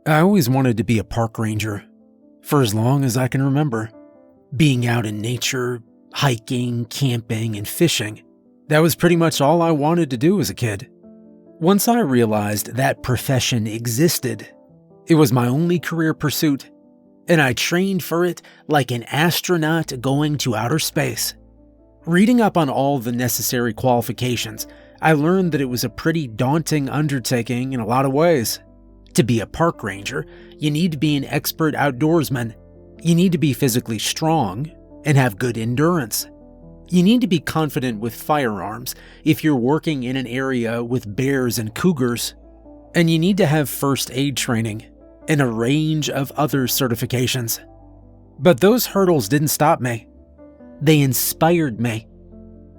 I always wanted to be a park ranger, for as long as I can remember. Being out in nature, hiking, camping, and fishing, that was pretty much all I wanted to do as a kid. Once I realized that profession existed, it was my only career pursuit, and I trained for it like an astronaut going to outer space. Reading up on all the necessary qualifications, I learned that it was a pretty daunting undertaking in a lot of ways. To be a park ranger, you need to be an expert outdoorsman. You need to be physically strong and have good endurance. You need to be confident with firearms if you're working in an area with bears and cougars. And you need to have first aid training and a range of other certifications. But those hurdles didn't stop me. They inspired me.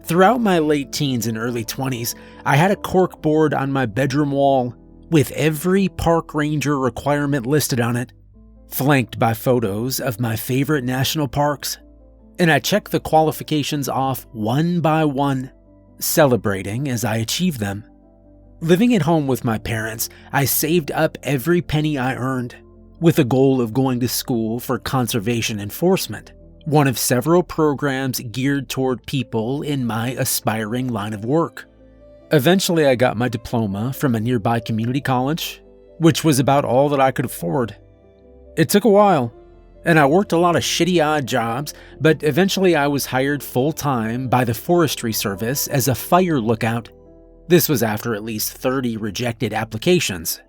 Throughout my late teens and early 20s, I had a cork board on my bedroom wall with every park ranger requirement listed on it, flanked by photos of my favorite national parks. And I checked the qualifications off one by one, celebrating as I achieved them. Living at home with my parents, I saved up every penny I earned, with a goal of going to school for conservation enforcement, one of several programs geared toward people in my aspiring line of work. Eventually, I got my diploma from a nearby community college, which was about all that I could afford. It took a while, and I worked a lot of shitty odd jobs, but eventually I was hired full-time by the Forestry Service as a fire lookout. This was after at least 30 rejected applications.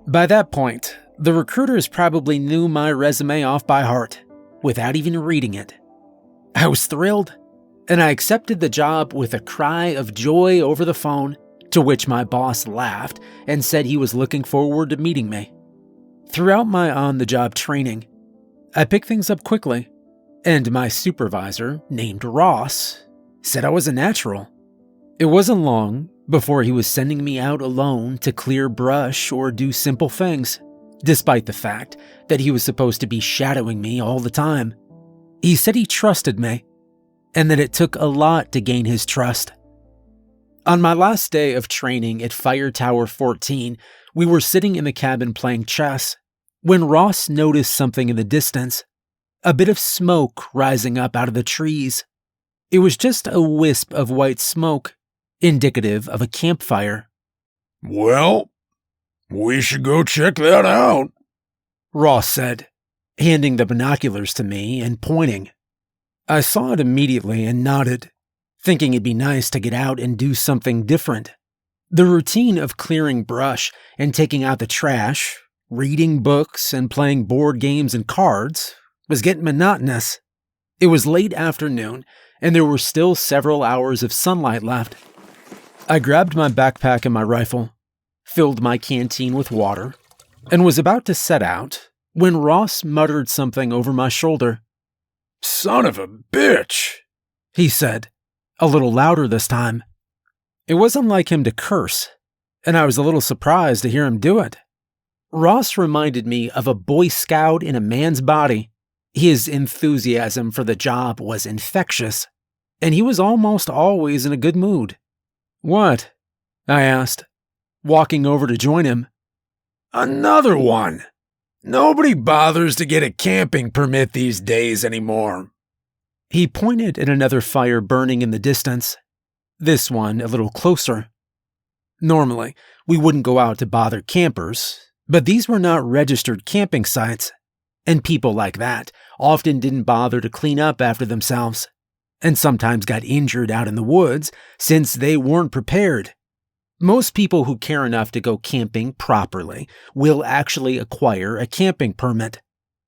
By that point, the recruiters probably knew my resume off by heart, without even reading it. I was thrilled, and I accepted the job with a cry of joy over the phone, to which my boss laughed and said he was looking forward to meeting me. Throughout my on-the-job training, I picked things up quickly, and my supervisor, named Ross, said I was a natural. It wasn't long before he was sending me out alone to clear brush or do simple things, despite the fact that he was supposed to be shadowing me all the time. He said he trusted me, and that it took a lot to gain his trust. On my last day of training at Fire Tower 14, we were sitting in the cabin playing chess, when Ross noticed something in the distance, a bit of smoke rising up out of the trees. It was just a wisp of white smoke, indicative of a campfire. "Well, we should go check that out," Ross said, handing the binoculars to me and pointing. I saw it immediately and nodded, thinking it'd be nice to get out and do something different. The routine of clearing brush and taking out the trash, reading books and playing board games and cards was getting monotonous. It was late afternoon, and there were still several hours of sunlight left. I grabbed my backpack and my rifle, filled my canteen with water, and was about to set out when Ross muttered something over my shoulder. "Son of a bitch," he said, a little louder this time. It wasn't like him to curse, and I was a little surprised to hear him do it. Ross reminded me of a Boy Scout in a man's body. His enthusiasm for the job was infectious, and he was almost always in a good mood. "What?" I asked, walking over to join him. "Another one. Nobody bothers to get a camping permit these days anymore." He pointed at another fire burning in the distance, this one a little closer. Normally, we wouldn't go out to bother campers, but these were not registered camping sites, and people like that often didn't bother to clean up after themselves, and sometimes got injured out in the woods since they weren't prepared. Most people who care enough to go camping properly will actually acquire a camping permit.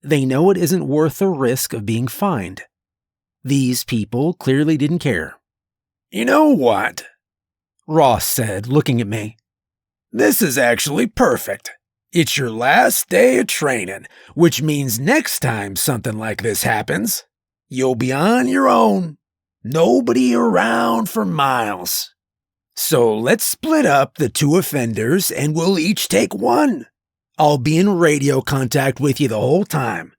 They know it isn't worth the risk of being fined. These people clearly didn't care. "You know what?" Ross said, looking at me. "This is actually perfect. It's your last day of training, which means next time something like this happens, you'll be on your own. Nobody around for miles. So let's split up the two offenders and we'll each take one. I'll be in radio contact with you the whole time.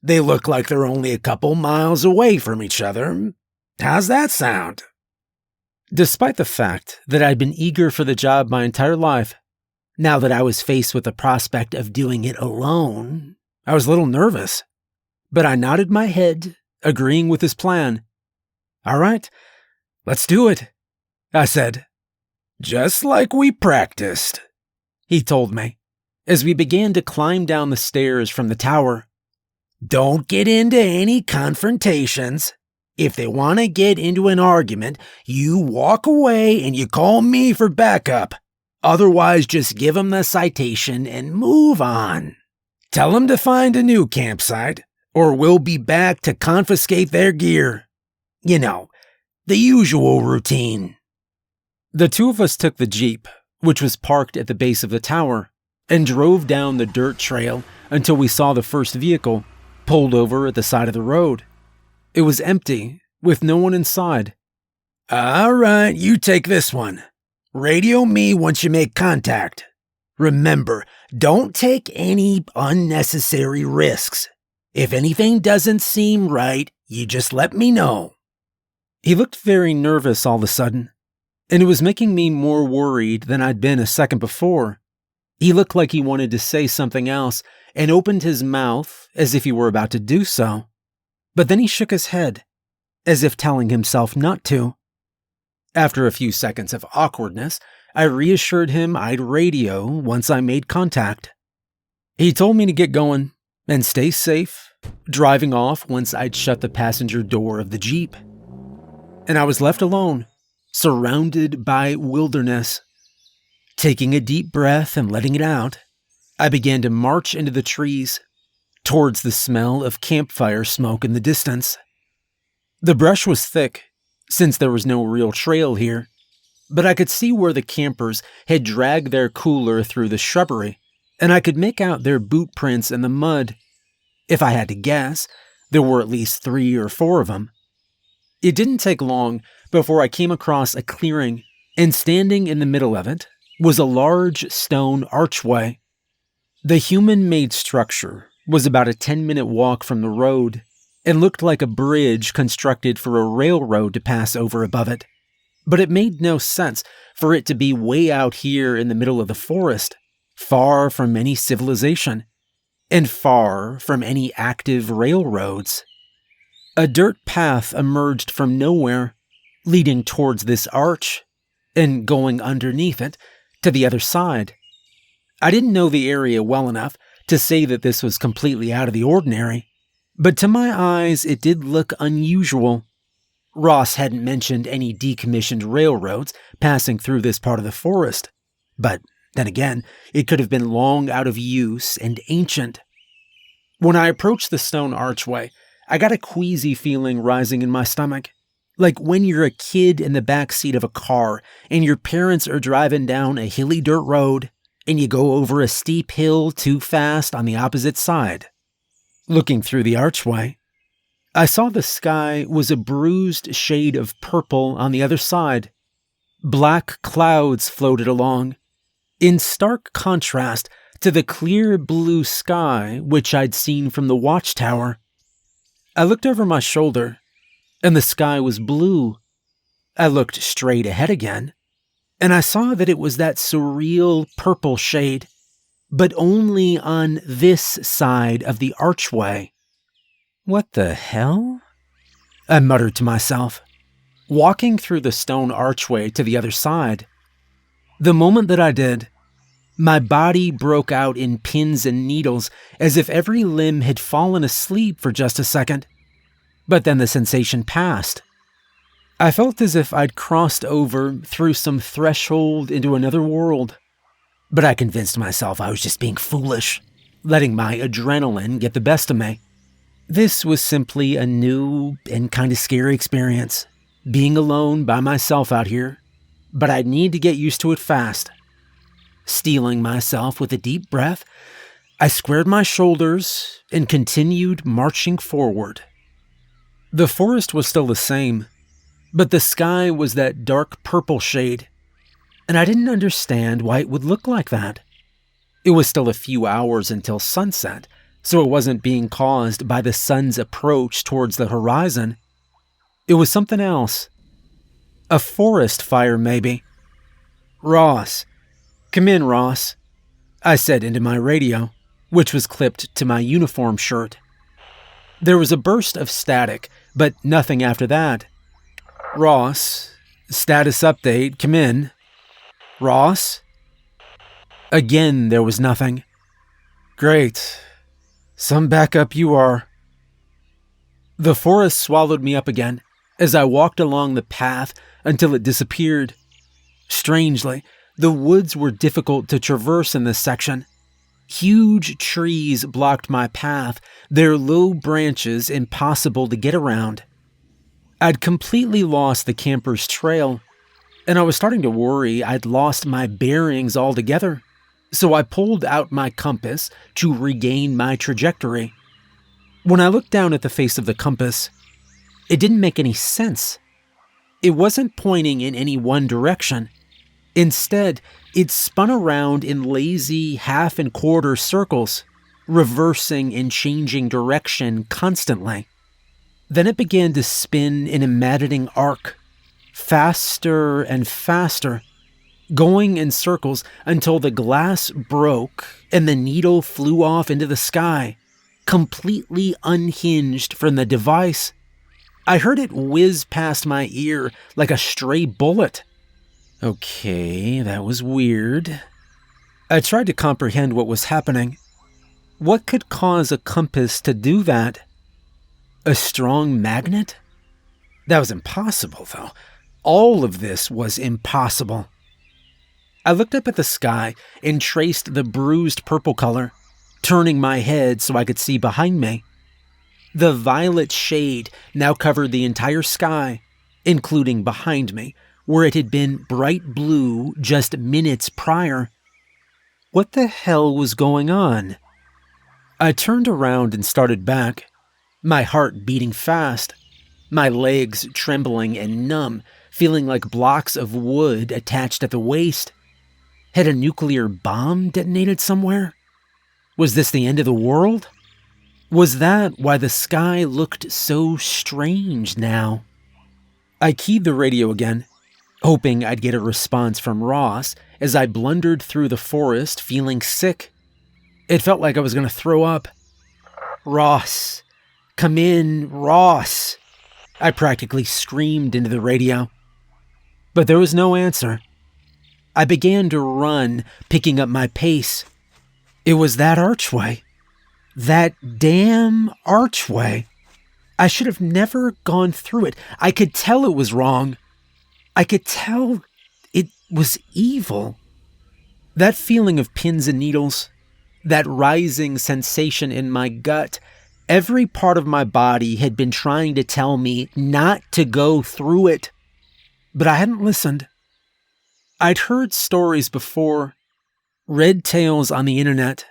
They look like they're only a couple miles away from each other. How's that sound?" Despite the fact that I'd been eager for the job my entire life, Now that I was faced with the prospect of doing it alone, I was a little nervous. But I nodded my head, agreeing with his plan. "All right, let's do it," I said. "Just like we practiced," he told me, as we began to climb down the stairs from the tower. "Don't get into any confrontations. If they want to get into an argument, you walk away and you call me for backup. Otherwise, just give them the citation and move on. Tell them to find a new campsite, or we'll be back to confiscate their gear. You know, the usual routine." The two of us took the Jeep, which was parked at the base of the tower, and drove down the dirt trail until we saw the first vehicle pulled over at the side of the road. It was empty, with no one inside. "All right, you take this one. Radio me once you make contact. Remember, don't take any unnecessary risks. If anything doesn't seem right, you just let me know." He looked very nervous all of a sudden, and it was making me more worried than I'd been a second before. He looked like he wanted to say something else and opened his mouth as if he were about to do so. But then he shook his head, as if telling himself not to. After a few seconds of awkwardness, I reassured him I'd radio once I made contact. He told me to get going and stay safe, driving off once I'd shut the passenger door of the Jeep. And I was left alone, surrounded by wilderness. Taking a deep breath and letting it out, I began to march into the trees, towards the smell of campfire smoke in the distance. The brush was thick, since there was no real trail here, but I could see where the campers had dragged their cooler through the shrubbery, and I could make out their boot prints in the mud. If I had to guess, there were at least 3 or 4 of them. It didn't take long before I came across a clearing, and standing in the middle of it was a large stone archway. The human-made structure was about a 10-minute walk from the road, and looked like a bridge constructed for a railroad to pass over above it. But it made no sense for it to be way out here in the middle of the forest, far from any civilization, and far from any active railroads. A dirt path emerged from nowhere, leading towards this arch, and going underneath it to the other side. I didn't know the area well enough to say that this was completely out of the ordinary, but to my eyes it did look unusual. Ross hadn't mentioned any decommissioned railroads passing through this part of the forest, but then again, it could have been long out of use and ancient. When I approached the stone archway, I got a queasy feeling rising in my stomach, like when you're a kid in the back seat of a car and your parents are driving down a hilly dirt road and you go over a steep hill too fast on the opposite side. Looking through the archway, I saw the sky was a bruised shade of purple on the other side. Black clouds floated along, in stark contrast to the clear blue sky which I'd seen from the watchtower. I looked over my shoulder, and the sky was blue. I looked straight ahead again, and I saw that it was that surreal purple shade, but only on this side of the archway. What the hell? I muttered to myself, walking through the stone archway to the other side. The moment that I did, my body broke out in pins and needles as if every limb had fallen asleep for just a second. But then the sensation passed. I felt as if I'd crossed over through some threshold into another world. But I convinced myself I was just being foolish, letting my adrenaline get the best of me. This was simply a new and kind of scary experience, being alone by myself out here, but I'd need to get used to it fast. Steeling myself with a deep breath, I squared my shoulders and continued marching forward. The forest was still the same, but the sky was that dark purple shade, and I didn't understand why it would look like that. It was still a few hours until sunset, so it wasn't being caused by the sun's approach towards the horizon. It was something else. A forest fire, maybe. "Ross. Come in, Ross," I said into my radio, which was clipped to my uniform shirt. There was a burst of static, but nothing after that. Ross, status update, come in. Ross? Again, there was nothing. Great. Some backup you are. The forest swallowed me up again as I walked along the path until it disappeared. Strangely, the woods were difficult to traverse in this section. Huge trees blocked my path, their low branches impossible to get around. I'd completely lost the camper's trail, and I was starting to worry I'd lost my bearings altogether, so I pulled out my compass to regain my trajectory. When I looked down at the face of the compass, it didn't make any sense. It wasn't pointing in any one direction. Instead, it spun around in lazy half and quarter circles, reversing and changing direction constantly. Then it began to spin in a maddening arc, faster and faster, going in circles until the glass broke and the needle flew off into the sky, completely unhinged from the device. I heard it whiz past my ear like a stray bullet. Okay, that was weird. I tried to comprehend what was happening. What could cause a compass to do that? A strong magnet? That was impossible, though. All of this was impossible. I looked up at the sky and traced the bruised purple color, turning my head so I could see behind me. The violet shade now covered the entire sky, including behind me, where it had been bright blue just minutes prior. What the hell was going on? I turned around and started back, my heart beating fast, my legs trembling and numb, feeling like blocks of wood attached at the waist. Had a nuclear bomb detonated somewhere? Was this the end of the world? Was that why the sky looked so strange now? I keyed the radio again, hoping I'd get a response from Ross as I blundered through the forest feeling sick. It felt like I was going to throw up. Ross, come in, Ross. I practically screamed into the radio. But there was no answer. I began to run, picking up my pace. It was that archway. That damn archway. I should have never gone through it. I could tell it was wrong. I could tell it was evil. That feeling of pins and needles, that rising sensation in my gut, every part of my body had been trying to tell me not to go through it. But I hadn't listened. I'd heard stories before, read tales on the internet,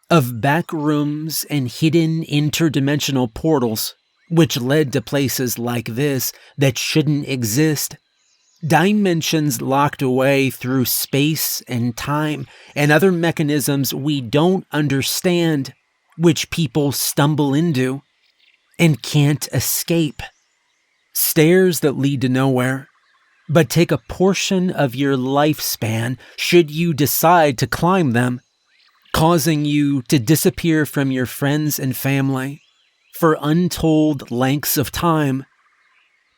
of back rooms and hidden interdimensional portals, which led to places like this that shouldn't exist. Dimensions locked away through space and time and other mechanisms we don't understand, which people stumble into and can't escape. Stairs that lead to nowhere, but take a portion of your lifespan should you decide to climb them, causing you to disappear from your friends and family for untold lengths of time.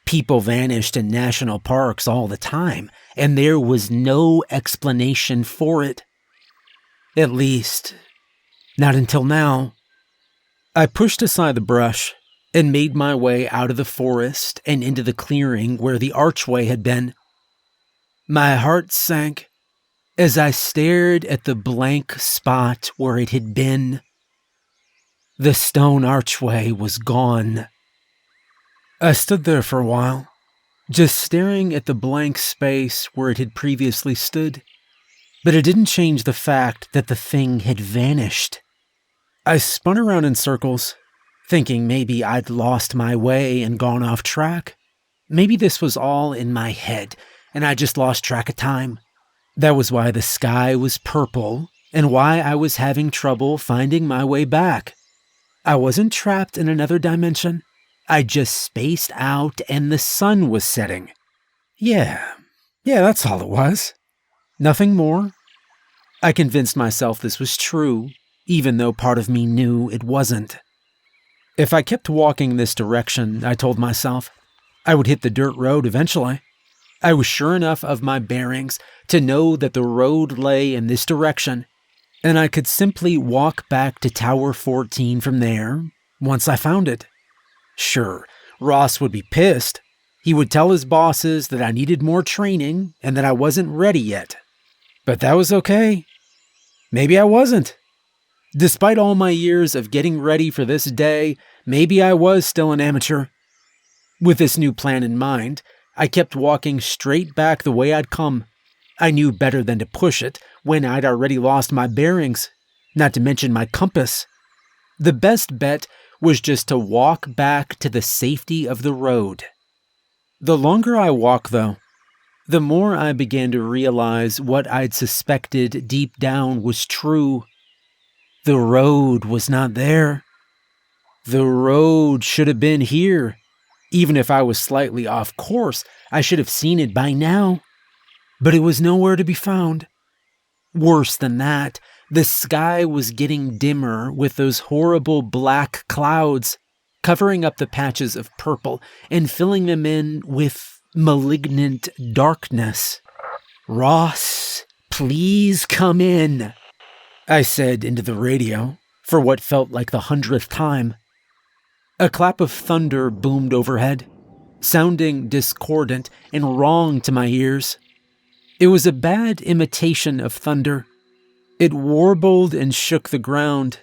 People vanished in national parks all the time, and there was no explanation for it. At least, not until now. I pushed aside the brush and made my way out of the forest and into the clearing where the archway had been. My heart sank as I stared at the blank spot where it had been. The stone archway was gone. I stood there for a while, just staring at the blank space where it had previously stood, but it didn't change the fact that the thing had vanished. I spun around in circles, thinking maybe I'd lost my way and gone off track. Maybe this was all in my head, and I just lost track of time. That was why the sky was purple, and why I was having trouble finding my way back. I wasn't trapped in another dimension. I just spaced out and the sun was setting. Yeah, that's all it was. Nothing more, I convinced myself this was true, even though part of me knew it wasn't. If I kept walking this direction, I told myself, I would hit the dirt road eventually. I was sure enough of my bearings to know that the road lay in this direction, and I could simply walk back to Tower 14 from there once I found it. Sure, Ross would be pissed. He would tell his bosses that I needed more training and that I wasn't ready yet. But that was okay. Maybe I wasn't. Despite all my years of getting ready for this day, maybe I was still an amateur. With this new plan in mind, I kept walking straight back the way I'd come. I knew better than to push it when I'd already lost my bearings, not to mention my compass. The best bet was just to walk back to the safety of the road. The longer I walked, though, the more I began to realize what I'd suspected deep down was true. The road was not there. The road should have been here. Even if I was slightly off course, I should have seen it by now. But it was nowhere to be found. Worse than that, the sky was getting dimmer with those horrible black clouds, covering up the patches of purple and filling them in with malignant darkness. "Ross, please come in," I said into the radio, for what felt like the 100th time. A clap of thunder boomed overhead, sounding discordant and wrong to my ears. It was a bad imitation of thunder. It warbled and shook the ground,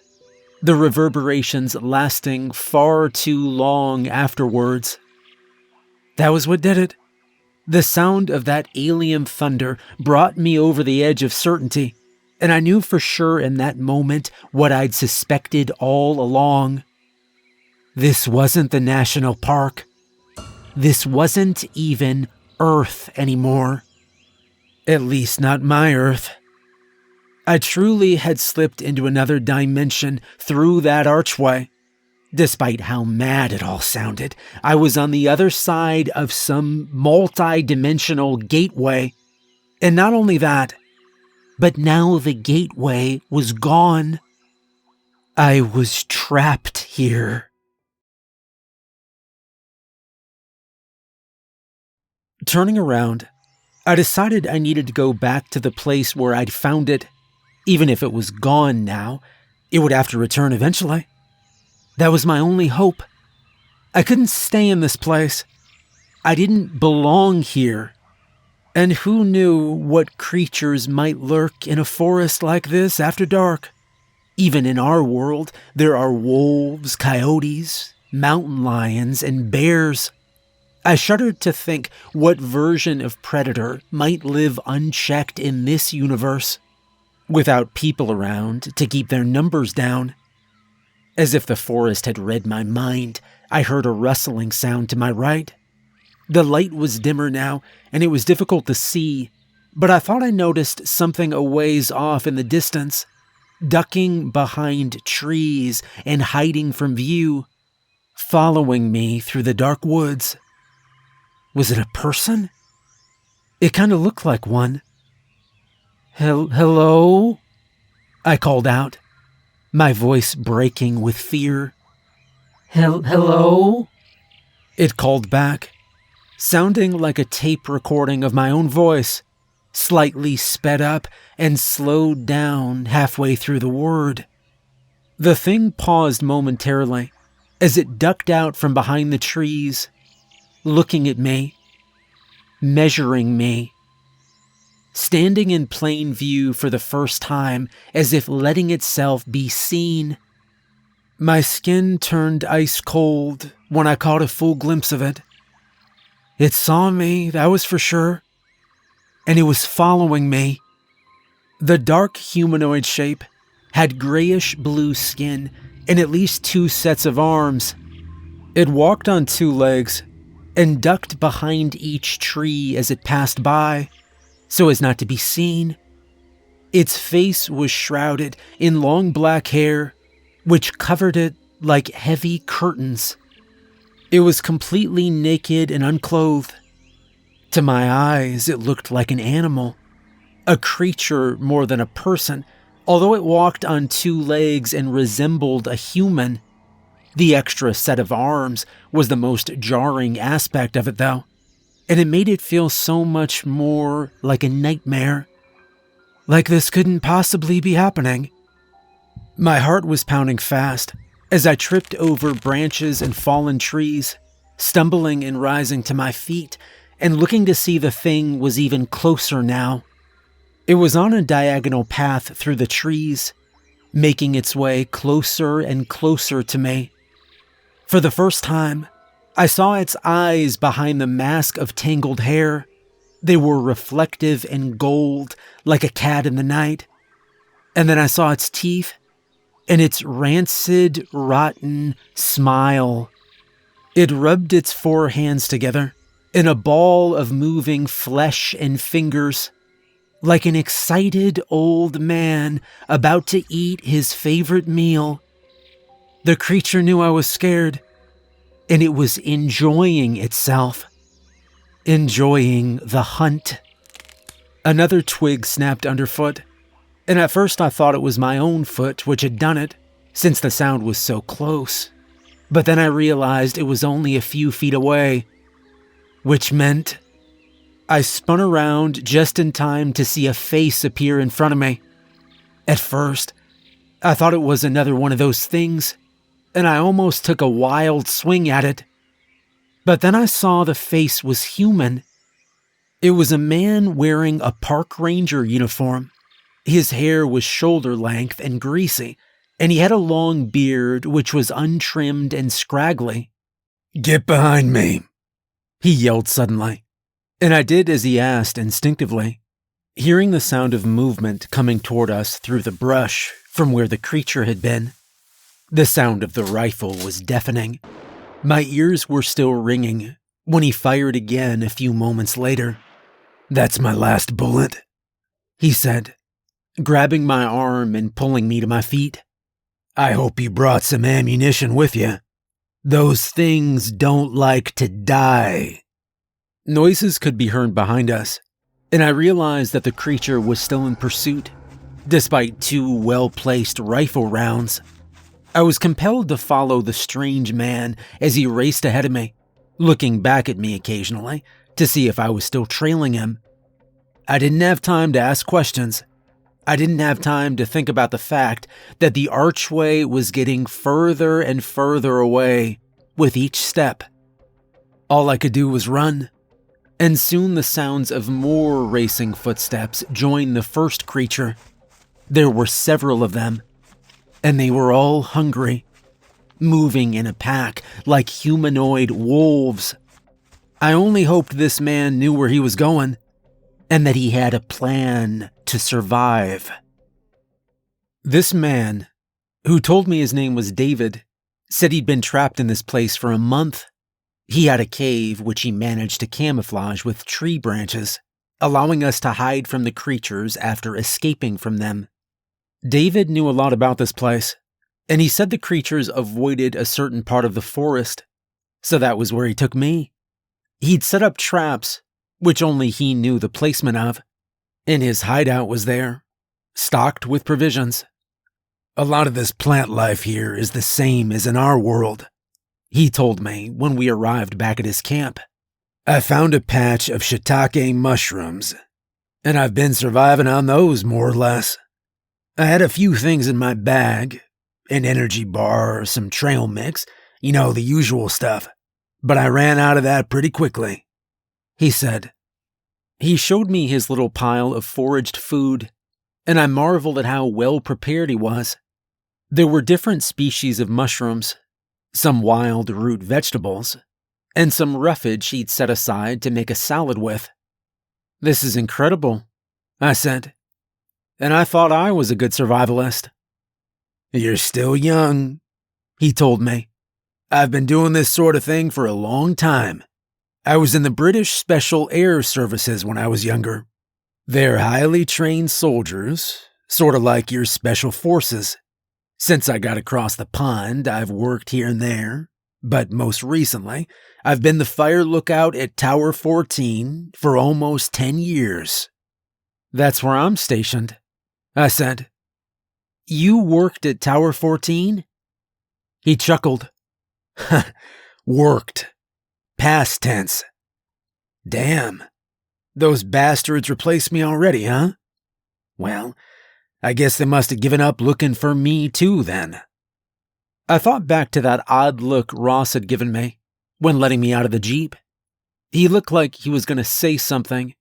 the reverberations lasting far too long afterwards. That was what did it. The sound of that alien thunder brought me over the edge of certainty, and I knew for sure in that moment what I'd suspected all along. This wasn't the national park. This wasn't even Earth anymore. At least not my Earth. I truly had slipped into another dimension through that archway. Despite how mad it all sounded, I was on the other side of some multi-dimensional gateway. And not only that, but now the gateway was gone. I was trapped here. Turning around, I decided I needed to go back to the place where I'd found it. Even if it was gone now, it would have to return eventually. That was my only hope. I couldn't stay in this place. I didn't belong here. And who knew what creatures might lurk in a forest like this after dark? Even in our world, there are wolves, coyotes, mountain lions, and bears. I shuddered to think what version of predator might live unchecked in this universe, without people around to keep their numbers down. As if the forest had read my mind, I heard a rustling sound to my right. The light was dimmer now, and it was difficult to see, but I thought I noticed something a ways off in the distance, ducking behind trees and hiding from view, following me through the dark woods. Was it a person? It kind of looked like one. Hello? I called out, my voice breaking with fear. Hello? It called back, sounding like a tape recording of my own voice, slightly sped up and slowed down halfway through the word. The thing paused momentarily as it ducked out from behind the trees, looking at me, measuring me, standing in plain view for the first time as if letting itself be seen. My skin turned ice cold when I caught a full glimpse of it. It saw me, that was for sure, and it was following me. The dark humanoid shape had grayish-blue skin and at least 2 sets of arms. It walked on 2 legs and ducked behind each tree as it passed by, so as not to be seen. Its face was shrouded in long black hair, which covered it like heavy curtains. It was completely naked and unclothed. To my eyes, it looked like an animal, A creature more than a person, although it walked on 2 legs and resembled a human. The extra set of arms was the most jarring aspect of it, though, and it made it feel so much more like a nightmare. Like this couldn't possibly be happening. My heart was pounding fast as I tripped over branches and fallen trees, stumbling and rising to my feet, and looking to see the thing was even closer now. It was on a diagonal path through the trees, making its way closer and closer to me. For the first time, I saw its eyes behind the mask of tangled hair. They were reflective and gold, like a cat in the night. And then I saw its teeth, and its rancid, rotten smile. It rubbed its 4 hands together in a ball of moving flesh and fingers, like an excited old man about to eat his favorite meal. The creature knew I was scared, and it was enjoying itself, enjoying the hunt. Another twig snapped underfoot, and at first I thought it was my own foot which had done it, since the sound was so close. But then I realized it was only a few feet away, which meant I spun around just in time to see a face appear in front of me. At first, I thought it was another one of those things, and I almost took a wild swing at it. But then I saw the face was human. It was a man wearing a park ranger uniform. His hair was shoulder length and greasy, and he had a long beard which was untrimmed and scraggly. "Get behind me," he yelled suddenly, and I did as he asked instinctively, hearing the sound of movement coming toward us through the brush from where the creature had been. The sound of the rifle was deafening. My ears were still ringing when he fired again a few moments later. "That's my last bullet," he said, grabbing my arm and pulling me to my feet. "I hope you brought some ammunition with you. Those things don't like to die." Noises could be heard behind us, and I realized that the creature was still in pursuit, despite 2 well-placed rifle rounds. I was compelled to follow the strange man as he raced ahead of me, looking back at me occasionally to see if I was still trailing him. I didn't have time to ask questions. I didn't have time to think about the fact that the archway was getting further and further away with each step. All I could do was run, and soon the sounds of more racing footsteps joined the first creature. There were several of them, and they were all hungry, moving in a pack like humanoid wolves. I only hoped this man knew where he was going, and that he had a plan to survive. This man, who told me his name was David, said he'd been trapped in this place for a month. He had a cave which he managed to camouflage with tree branches, allowing us to hide from the creatures after escaping from them. David knew a lot about this place, and he said the creatures avoided a certain part of the forest, so that was where he took me. He'd set up traps, which only he knew the placement of, and his hideout was there, stocked with provisions. "A lot of this plant life here is the same as in our world," he told me when we arrived back at his camp. "I found a patch of shiitake mushrooms, and I've been surviving on those more or less. I had a few things in my bag, an energy bar, some trail mix, the usual stuff, but I ran out of that pretty quickly," he said. He showed me his little pile of foraged food, and I marveled at how well prepared he was. There were different species of mushrooms, some wild root vegetables, and some roughage he'd set aside to make a salad with. "This is incredible," I said, "and I thought I was a good survivalist." "You're still young," he told me. "I've been doing this sort of thing for a long time. I was in the British Special Air Services when I was younger. They're highly trained soldiers, sort of like your special forces. Since I got across the pond, I've worked here and there, but most recently, I've been the fire lookout at Tower 14 for almost 10 years. That's where I'm stationed, I said. You worked at Tower 14? He chuckled. Worked. Past tense. Damn. Those bastards replaced me already, huh? Well, I guess they must have given up looking for me too then. I thought back to that odd look Ross had given me when letting me out of the Jeep. He looked like he was going to say something,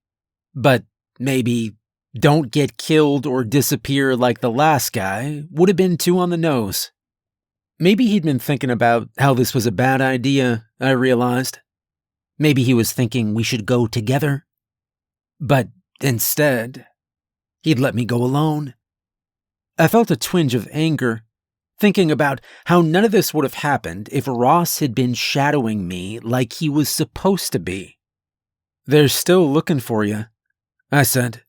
but maybe don't get killed or disappear like the last guy would have been too on the nose. Maybe he'd been thinking about how this was a bad idea, I realized. Maybe he was thinking we should go together. But instead, he'd let me go alone. I felt a twinge of anger, thinking about how none of this would have happened if Ross had been shadowing me like he was supposed to be. They're still looking for you, I said,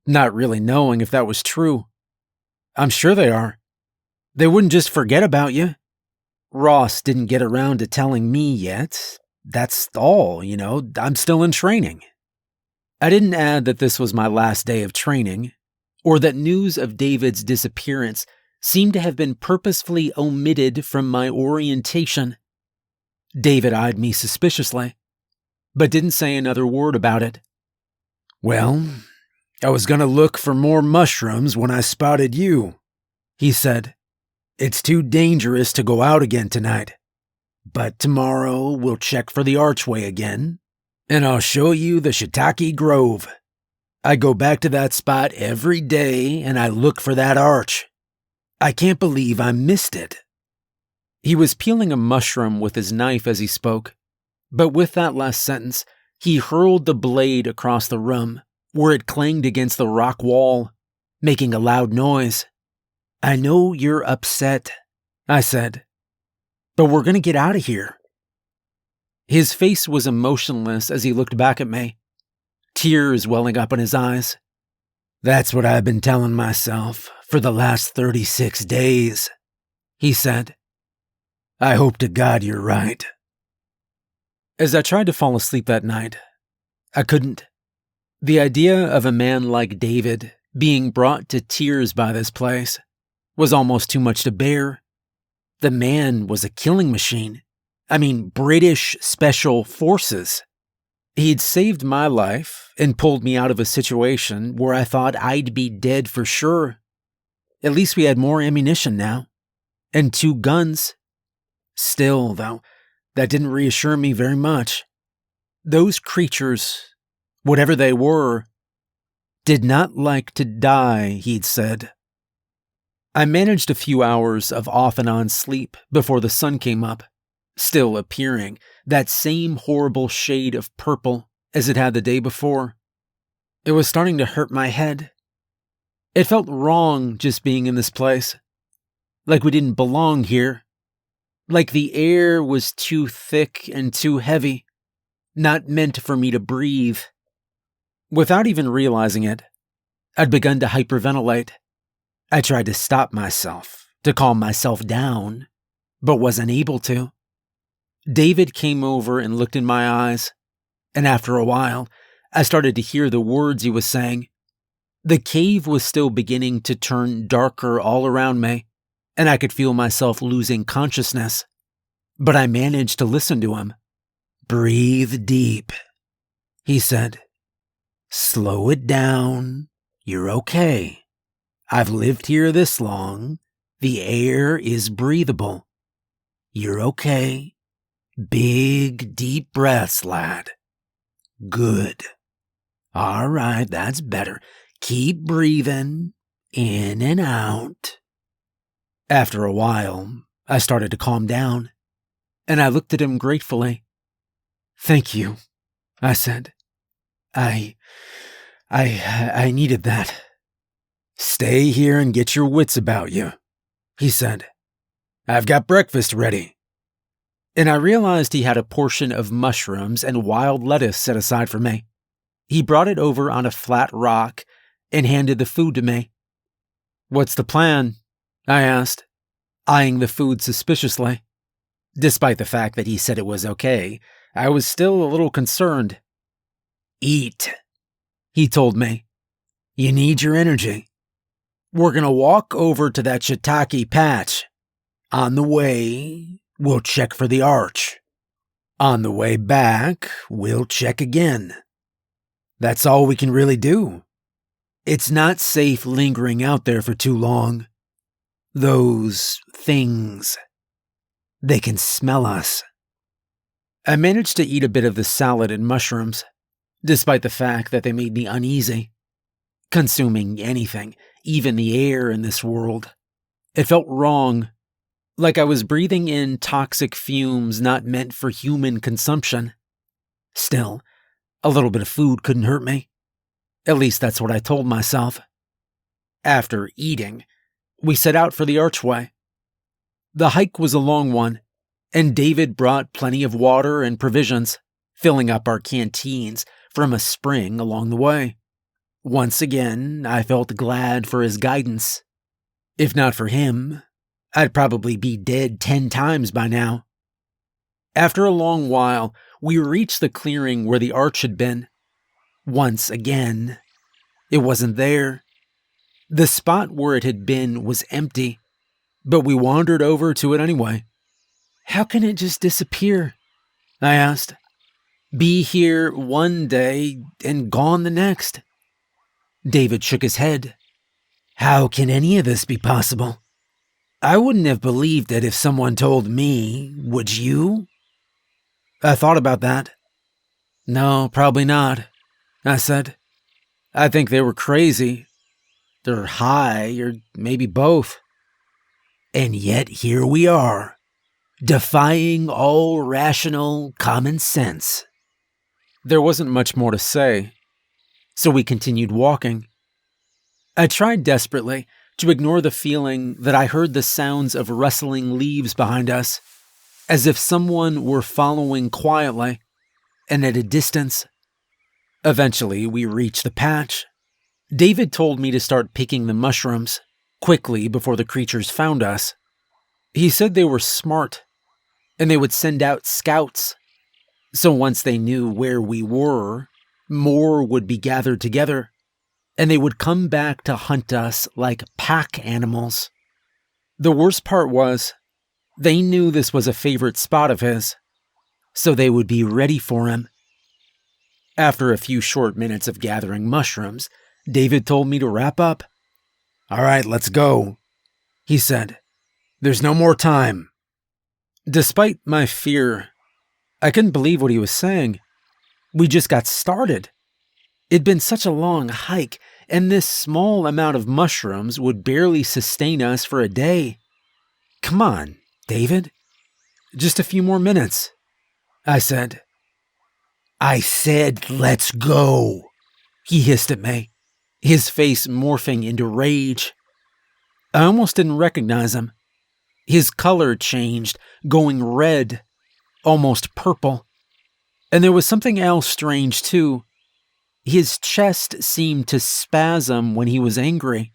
not really knowing if that was true. I'm sure they are. They wouldn't just forget about you. Ross didn't get around to telling me yet. That's all, I'm still in training. I didn't add that this was my last day of training, or that news of David's disappearance seemed to have been purposefully omitted from my orientation. David eyed me suspiciously, but didn't say another word about it. Well, I was going to look for more mushrooms when I spotted you, he said. It's too dangerous to go out again tonight. But tomorrow we'll check for the archway again, and I'll show you the shiitake grove. I go back to that spot every day and I look for that arch. I can't believe I missed it. He was peeling a mushroom with his knife as he spoke, but with that last sentence, he hurled the blade across the room, where it clanged against the rock wall, making a loud noise. I know you're upset, I said, but we're going to get out of here. His face was emotionless as he looked back at me, tears welling up in his eyes. That's what I've been telling myself for the last 36 days, he said. I hope to God you're right. As I tried to fall asleep that night, I couldn't. The idea of a man like David being brought to tears by this place was almost too much to bear. The man was a killing machine. British Special Forces. He'd saved my life and pulled me out of a situation where I thought I'd be dead for sure. At least we had more ammunition now. And 2 guns. Still, though, that didn't reassure me very much. Those creatures, whatever they were, did not like to die, he'd said. I managed a few hours of off and on sleep before the sun came up, still appearing that same horrible shade of purple as it had the day before. It was starting to hurt my head. It felt wrong just being in this place, like we didn't belong here, like the air was too thick and too heavy, not meant for me to breathe. Without even realizing it, I'd begun to hyperventilate. I tried to stop myself, to calm myself down, but wasn't able to. David came over and looked in my eyes, and after a while, I started to hear the words he was saying. The cave was still beginning to turn darker all around me, and I could feel myself losing consciousness. But I managed to listen to him. Breathe deep, he said. Slow it down. You're okay. I've lived here this long. The air is breathable. You're okay. Big, deep breaths, lad. Good. All right, that's better. Keep breathing. In and out. After a while, I started to calm down, and I looked at him gratefully. Thank you, I said. I needed that. Stay here and get your wits about you, he said. I've got breakfast ready. And I realized he had a portion of mushrooms and wild lettuce set aside for me. He brought it over on a flat rock and handed the food to me. What's the plan? I asked, eyeing the food suspiciously. Despite the fact that he said it was okay, I was still a little concerned. Eat, he told me. You need your energy. We're going to walk over to that shiitake patch. On the way, we'll check for the arch. On the way back, we'll check again. That's all we can really do. It's not safe lingering out there for too long. Those things, they can smell us. I managed to eat a bit of the salad and mushrooms, despite the fact that they made me uneasy. Consuming anything, even the air in this world, it felt wrong, like I was breathing in toxic fumes not meant for human consumption. Still, a little bit of food couldn't hurt me. At least that's what I told myself. After eating, we set out for the archway. The hike was a long one, and David brought plenty of water and provisions, filling up our canteens from a spring along the way. Once again, I felt glad for his guidance. If not for him, I'd probably be dead 10 times by now. After a long while, we reached the clearing where the arch had been. Once again, it wasn't there. The spot where it had been was empty, but we wandered over to it anyway. How can it just disappear? I asked. Be here one day and gone the next. David shook his head. How can any of this be possible? I wouldn't have believed it if someone told me, would you? I thought about that. No, probably not, I said. I think they were crazy. They're high, or maybe both. And yet here we are, defying all rational common sense. There wasn't much more to say, so we continued walking. I tried desperately to ignore the feeling that I heard the sounds of rustling leaves behind us, as if someone were following quietly and at a distance. Eventually, we reached the patch. David told me to start picking the mushrooms quickly before the creatures found us. He said they were smart, and they would send out scouts. So once they knew where we were, more would be gathered together, and they would come back to hunt us like pack animals. The worst part was, they knew this was a favorite spot of his, so they would be ready for him. After a few short minutes of gathering mushrooms, David told me to wrap up. All right, let's go, he said. There's no more time. Despite my fear, I couldn't believe what he was saying. We just got started. It'd been such a long hike, and this small amount of mushrooms would barely sustain us for a day. Come on, David. Just a few more minutes, I said. I said, let's go, he hissed at me, his face morphing into rage. I almost didn't recognize him. His color changed, going red, almost purple. And there was something else strange, too. His chest seemed to spasm when he was angry.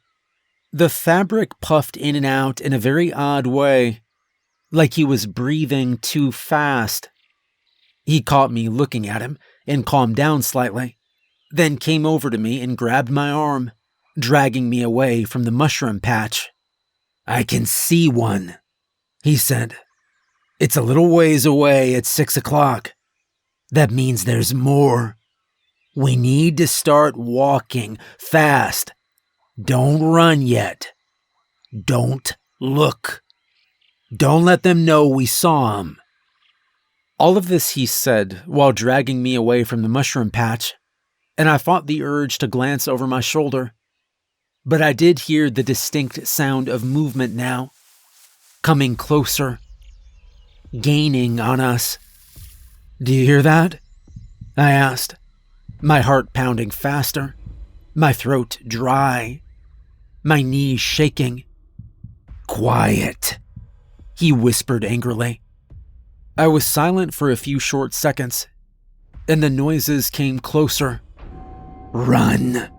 The fabric puffed in and out in a very odd way, like he was breathing too fast. He caught me looking at him and calmed down slightly, then came over to me and grabbed my arm, dragging me away from the mushroom patch. I can see one, he said. It's a little ways away at 6 o'clock. That means there's more. We need to start walking fast. Don't run yet. Don't look. Don't let them know we saw them. All of this he said while dragging me away from the mushroom patch, and I fought the urge to glance over my shoulder. But I did hear the distinct sound of movement now, coming closer, gaining on us. Do you hear that? I asked, my heart pounding faster, my throat dry, my knees shaking. Quiet, he whispered angrily. I was silent for a few short seconds, and the noises came closer. Run,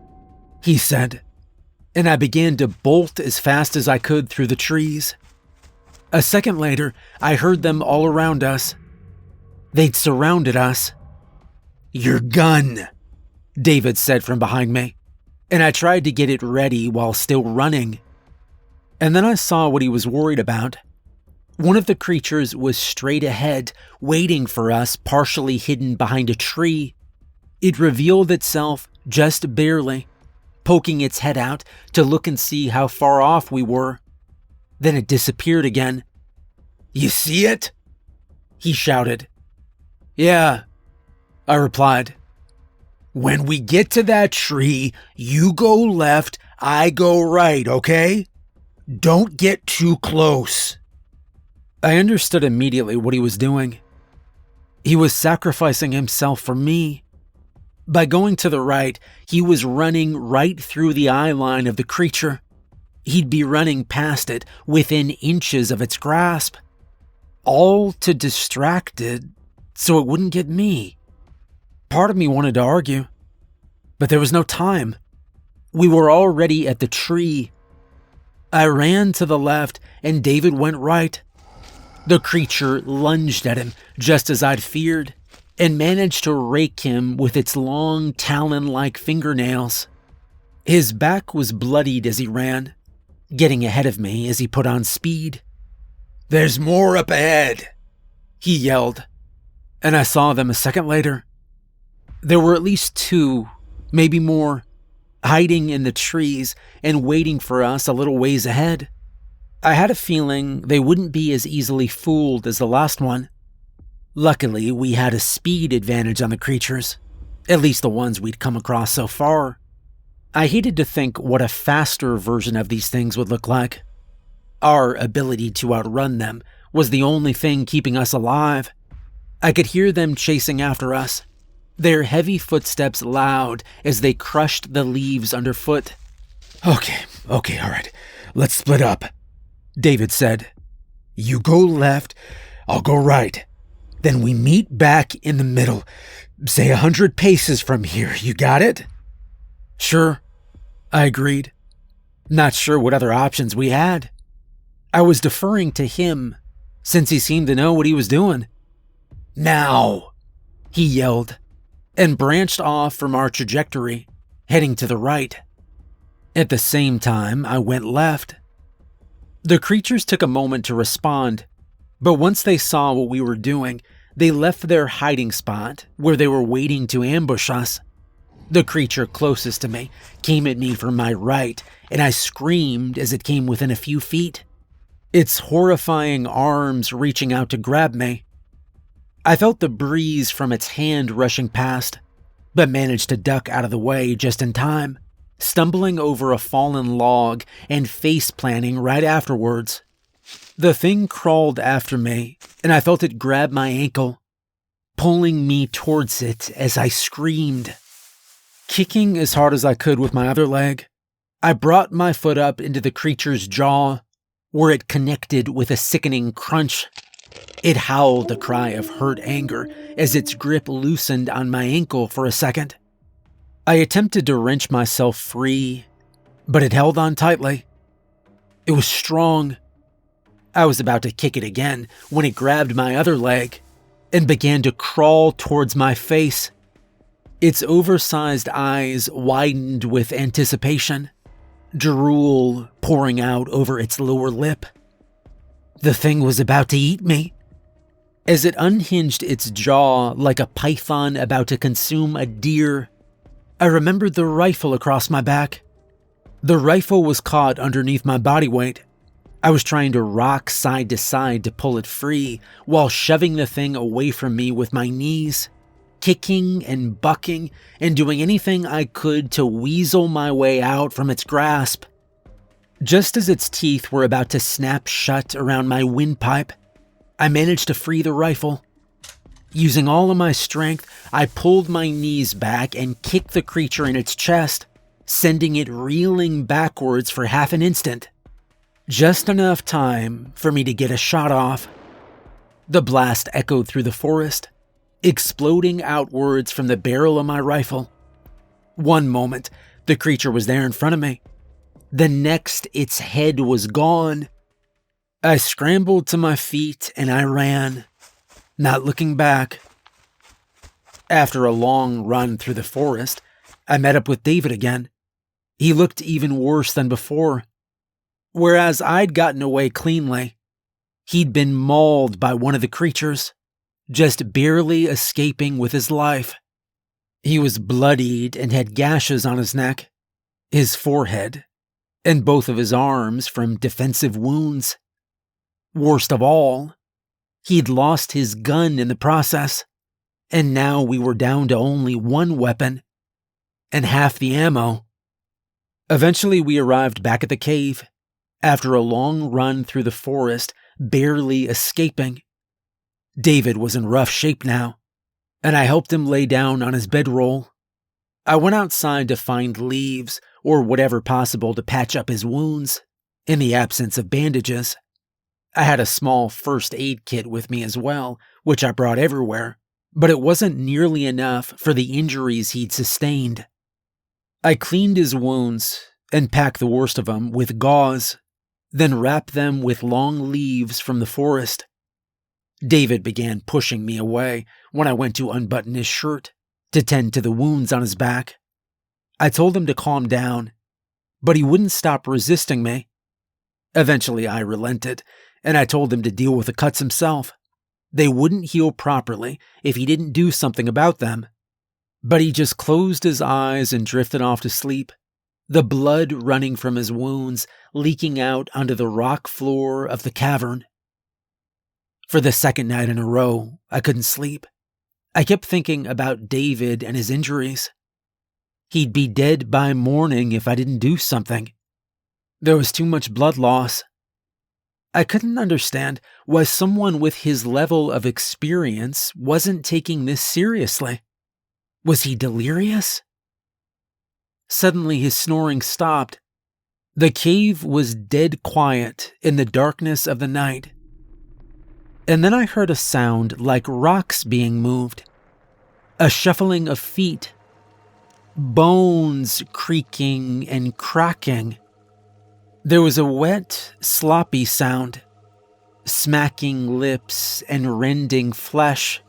he said, and I began to bolt as fast as I could through the trees. A second later, I heard them all around us. They'd surrounded us. Your gun, David said from behind me, and I tried to get it ready while still running. And then I saw what he was worried about. One of the creatures was straight ahead, waiting for us, partially hidden behind a tree. It revealed itself just barely, poking its head out to look and see how far off we were. Then it disappeared again. "You see it?" he shouted. "Yeah," I replied. "When we get to that tree, you go left, I go right, okay? Don't get too close." I understood immediately what he was doing. He was sacrificing himself for me. By going to the right, he was running right through the eye line of the creature. He'd be running past it, within inches of its grasp. All to distract it so it wouldn't get me. Part of me wanted to argue, but there was no time. We were already at the tree. I ran to the left and David went right. The creature lunged at him, just as I'd feared, and managed to rake him with its long, talon-like fingernails. His back was bloodied as he ran, getting ahead of me as he put on speed. "There's more up ahead," he yelled, and I saw them a second later. There were at least 2, maybe more, hiding in the trees and waiting for us a little ways ahead. I had a feeling they wouldn't be as easily fooled as the last one. Luckily, we had a speed advantage on the creatures, at least the ones we'd come across so far. I hated to think what a faster version of these things would look like. Our ability to outrun them was the only thing keeping us alive. I could hear them chasing after us, their heavy footsteps loud as they crushed the leaves underfoot. Okay, all right, let's split up," David said. "You go left, I'll go right. Then we meet back in the middle, say 100 paces from here, you got it?" "Sure," I agreed, not sure what other options we had. I was deferring to him, since he seemed to know what he was doing. "Now," he yelled, and branched off from our trajectory, heading to the right. At the same time, I went left. The creatures took a moment to respond, but once they saw what we were doing, they left their hiding spot where they were waiting to ambush us. The creature closest to me came at me from my right, and I screamed as it came within a few feet, its horrifying arms reaching out to grab me. I felt the breeze from its hand rushing past, but managed to duck out of the way just in time, stumbling over a fallen log and face-planting right afterwards. The thing crawled after me, and I felt it grab my ankle, pulling me towards it as I screamed. Kicking as hard as I could with my other leg, I brought my foot up into the creature's jaw, where it connected with a sickening crunch. It howled a cry of hurt anger as its grip loosened on my ankle for a second. I attempted to wrench myself free, but it held on tightly. It was strong. I was about to kick it again when it grabbed my other leg and began to crawl towards my face. Its oversized eyes widened with anticipation, drool pouring out over its lower lip. The thing was about to eat me. As it unhinged its jaw like a python about to consume a deer, I remembered the rifle across my back. The rifle was caught underneath my body weight. I was trying to rock side to side to pull it free while shoving the thing away from me with my knees, kicking and bucking and doing anything I could to weasel my way out from its grasp. Just as its teeth were about to snap shut around my windpipe, I managed to free the rifle. Using all of my strength, I pulled my knees back and kicked the creature in its chest, sending it reeling backwards for half an instant. Just enough time for me to get a shot off. The blast echoed through the forest, exploding outwards from the barrel of my rifle. One moment, the creature was there in front of me. The next, its head was gone. I scrambled to my feet and I ran, not looking back. After a long run through the forest, I met up with David again. He looked even worse than before. Whereas I'd gotten away cleanly, he'd been mauled by one of the creatures, just barely escaping with his life. He was bloodied and had gashes on his neck, his forehead, and both of his arms from defensive wounds. Worst of all, he'd lost his gun in the process, and now we were down to only one weapon and half the ammo. Eventually, we arrived back at the cave, after a long run through the forest, barely escaping. David was in rough shape now, and I helped him lay down on his bedroll. I went outside to find leaves or whatever possible to patch up his wounds, in the absence of bandages. I had a small first aid kit with me as well, which I brought everywhere, but it wasn't nearly enough for the injuries he'd sustained. I cleaned his wounds and packed the worst of them with gauze, then wrapped them with long leaves from the forest. David began pushing me away when I went to unbutton his shirt to tend to the wounds on his back. I told him to calm down, but he wouldn't stop resisting me. Eventually, I relented, and I told him to deal with the cuts himself. They wouldn't heal properly if he didn't do something about them. But he just closed his eyes and drifted off to sleep, the blood running from his wounds leaking out onto the rock floor of the cavern. For the second night in a row, I couldn't sleep. I kept thinking about David and his injuries. He'd be dead by morning if I didn't do something. There was too much blood loss. I couldn't understand why someone with his level of experience wasn't taking this seriously. Was he delirious? Suddenly his snoring stopped. The cave was dead quiet in the darkness of the night. And then I heard a sound like rocks being moved. A shuffling of feet. Bones creaking and cracking. There was a wet, sloppy sound. Smacking lips and rending flesh.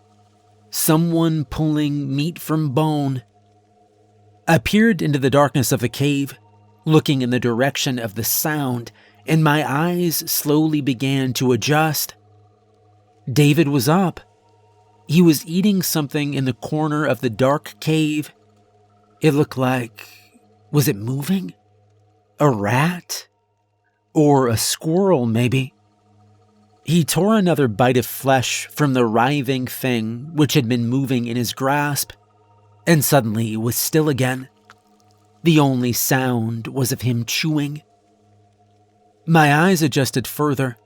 Someone pulling meat from bone. I peered into the darkness of the cave, looking in the direction of the sound, and my eyes slowly began to adjust. David was up. He was eating something in the corner of the dark cave. It looked like... was it moving? A rat? Or a squirrel, maybe? He tore another bite of flesh from the writhing thing which had been moving in his grasp, and suddenly it was still again. The only sound was of him chewing. My eyes adjusted further,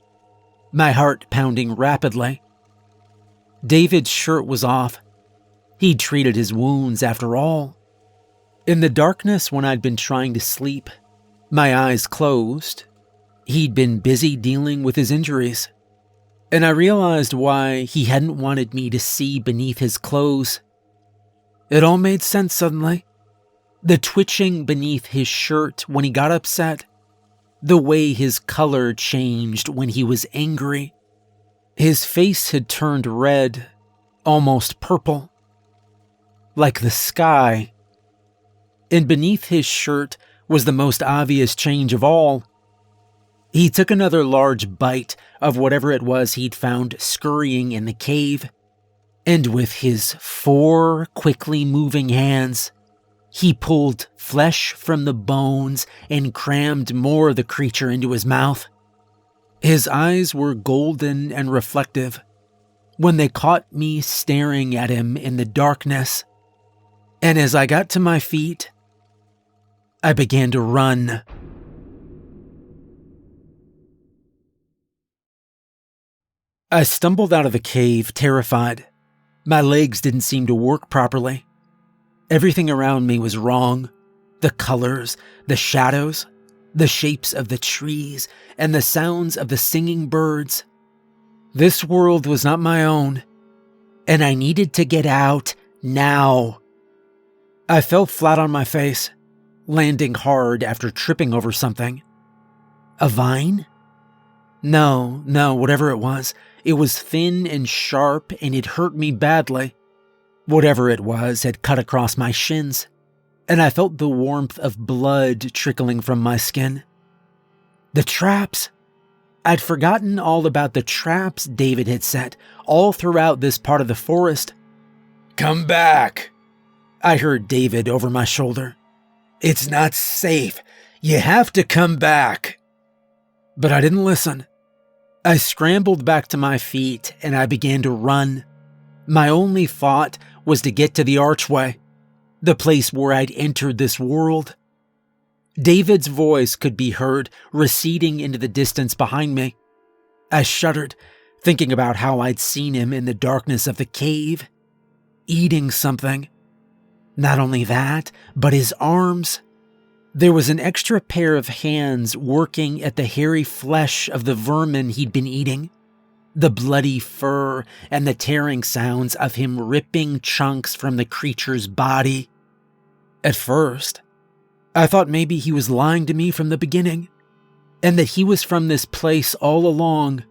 my heart pounding rapidly. David's shirt was off. He'd treated his wounds after all. In the darkness when I'd been trying to sleep, my eyes closed. He'd been busy dealing with his injuries. And I realized why he hadn't wanted me to see beneath his clothes. It all made sense suddenly. The twitching beneath his shirt when he got upset. The way his color changed when he was angry. His face had turned red, almost purple. Like the sky. And beneath his shirt was the most obvious change of all. He took another large bite of whatever it was he'd found scurrying in the cave, and with his 4 quickly moving hands, he pulled flesh from the bones and crammed more of the creature into his mouth. His eyes were golden and reflective when they caught me staring at him in the darkness, and as I got to my feet, I began to run. I stumbled out of the cave, terrified. My legs didn't seem to work properly. Everything around me was wrong. The colors, the shadows, the shapes of the trees, and the sounds of the singing birds. This world was not my own, and I needed to get out now. I fell flat on my face, landing hard after tripping over something. A vine? No, whatever it was thin and sharp, and it hurt me badly. Whatever it was had cut across my shins. and I felt the warmth of blood trickling from my skin. The traps! I'd forgotten all about the traps David had set all throughout this part of the forest. "Come back," I heard David over my shoulder. "It's not safe. You have to come back." But I didn't listen. I scrambled back to my feet and I began to run. My only thought was to get to the archway, the place where I'd entered this world. David's voice could be heard receding into the distance behind me. I shuddered, thinking about how I'd seen him in the darkness of the cave, eating something. Not only that, but his arms. There was an extra pair of hands working at the hairy flesh of the vermin he'd been eating, the bloody fur and the tearing sounds of him ripping chunks from the creature's body. At first, I thought maybe he was lying to me from the beginning, and that he was from this place all along.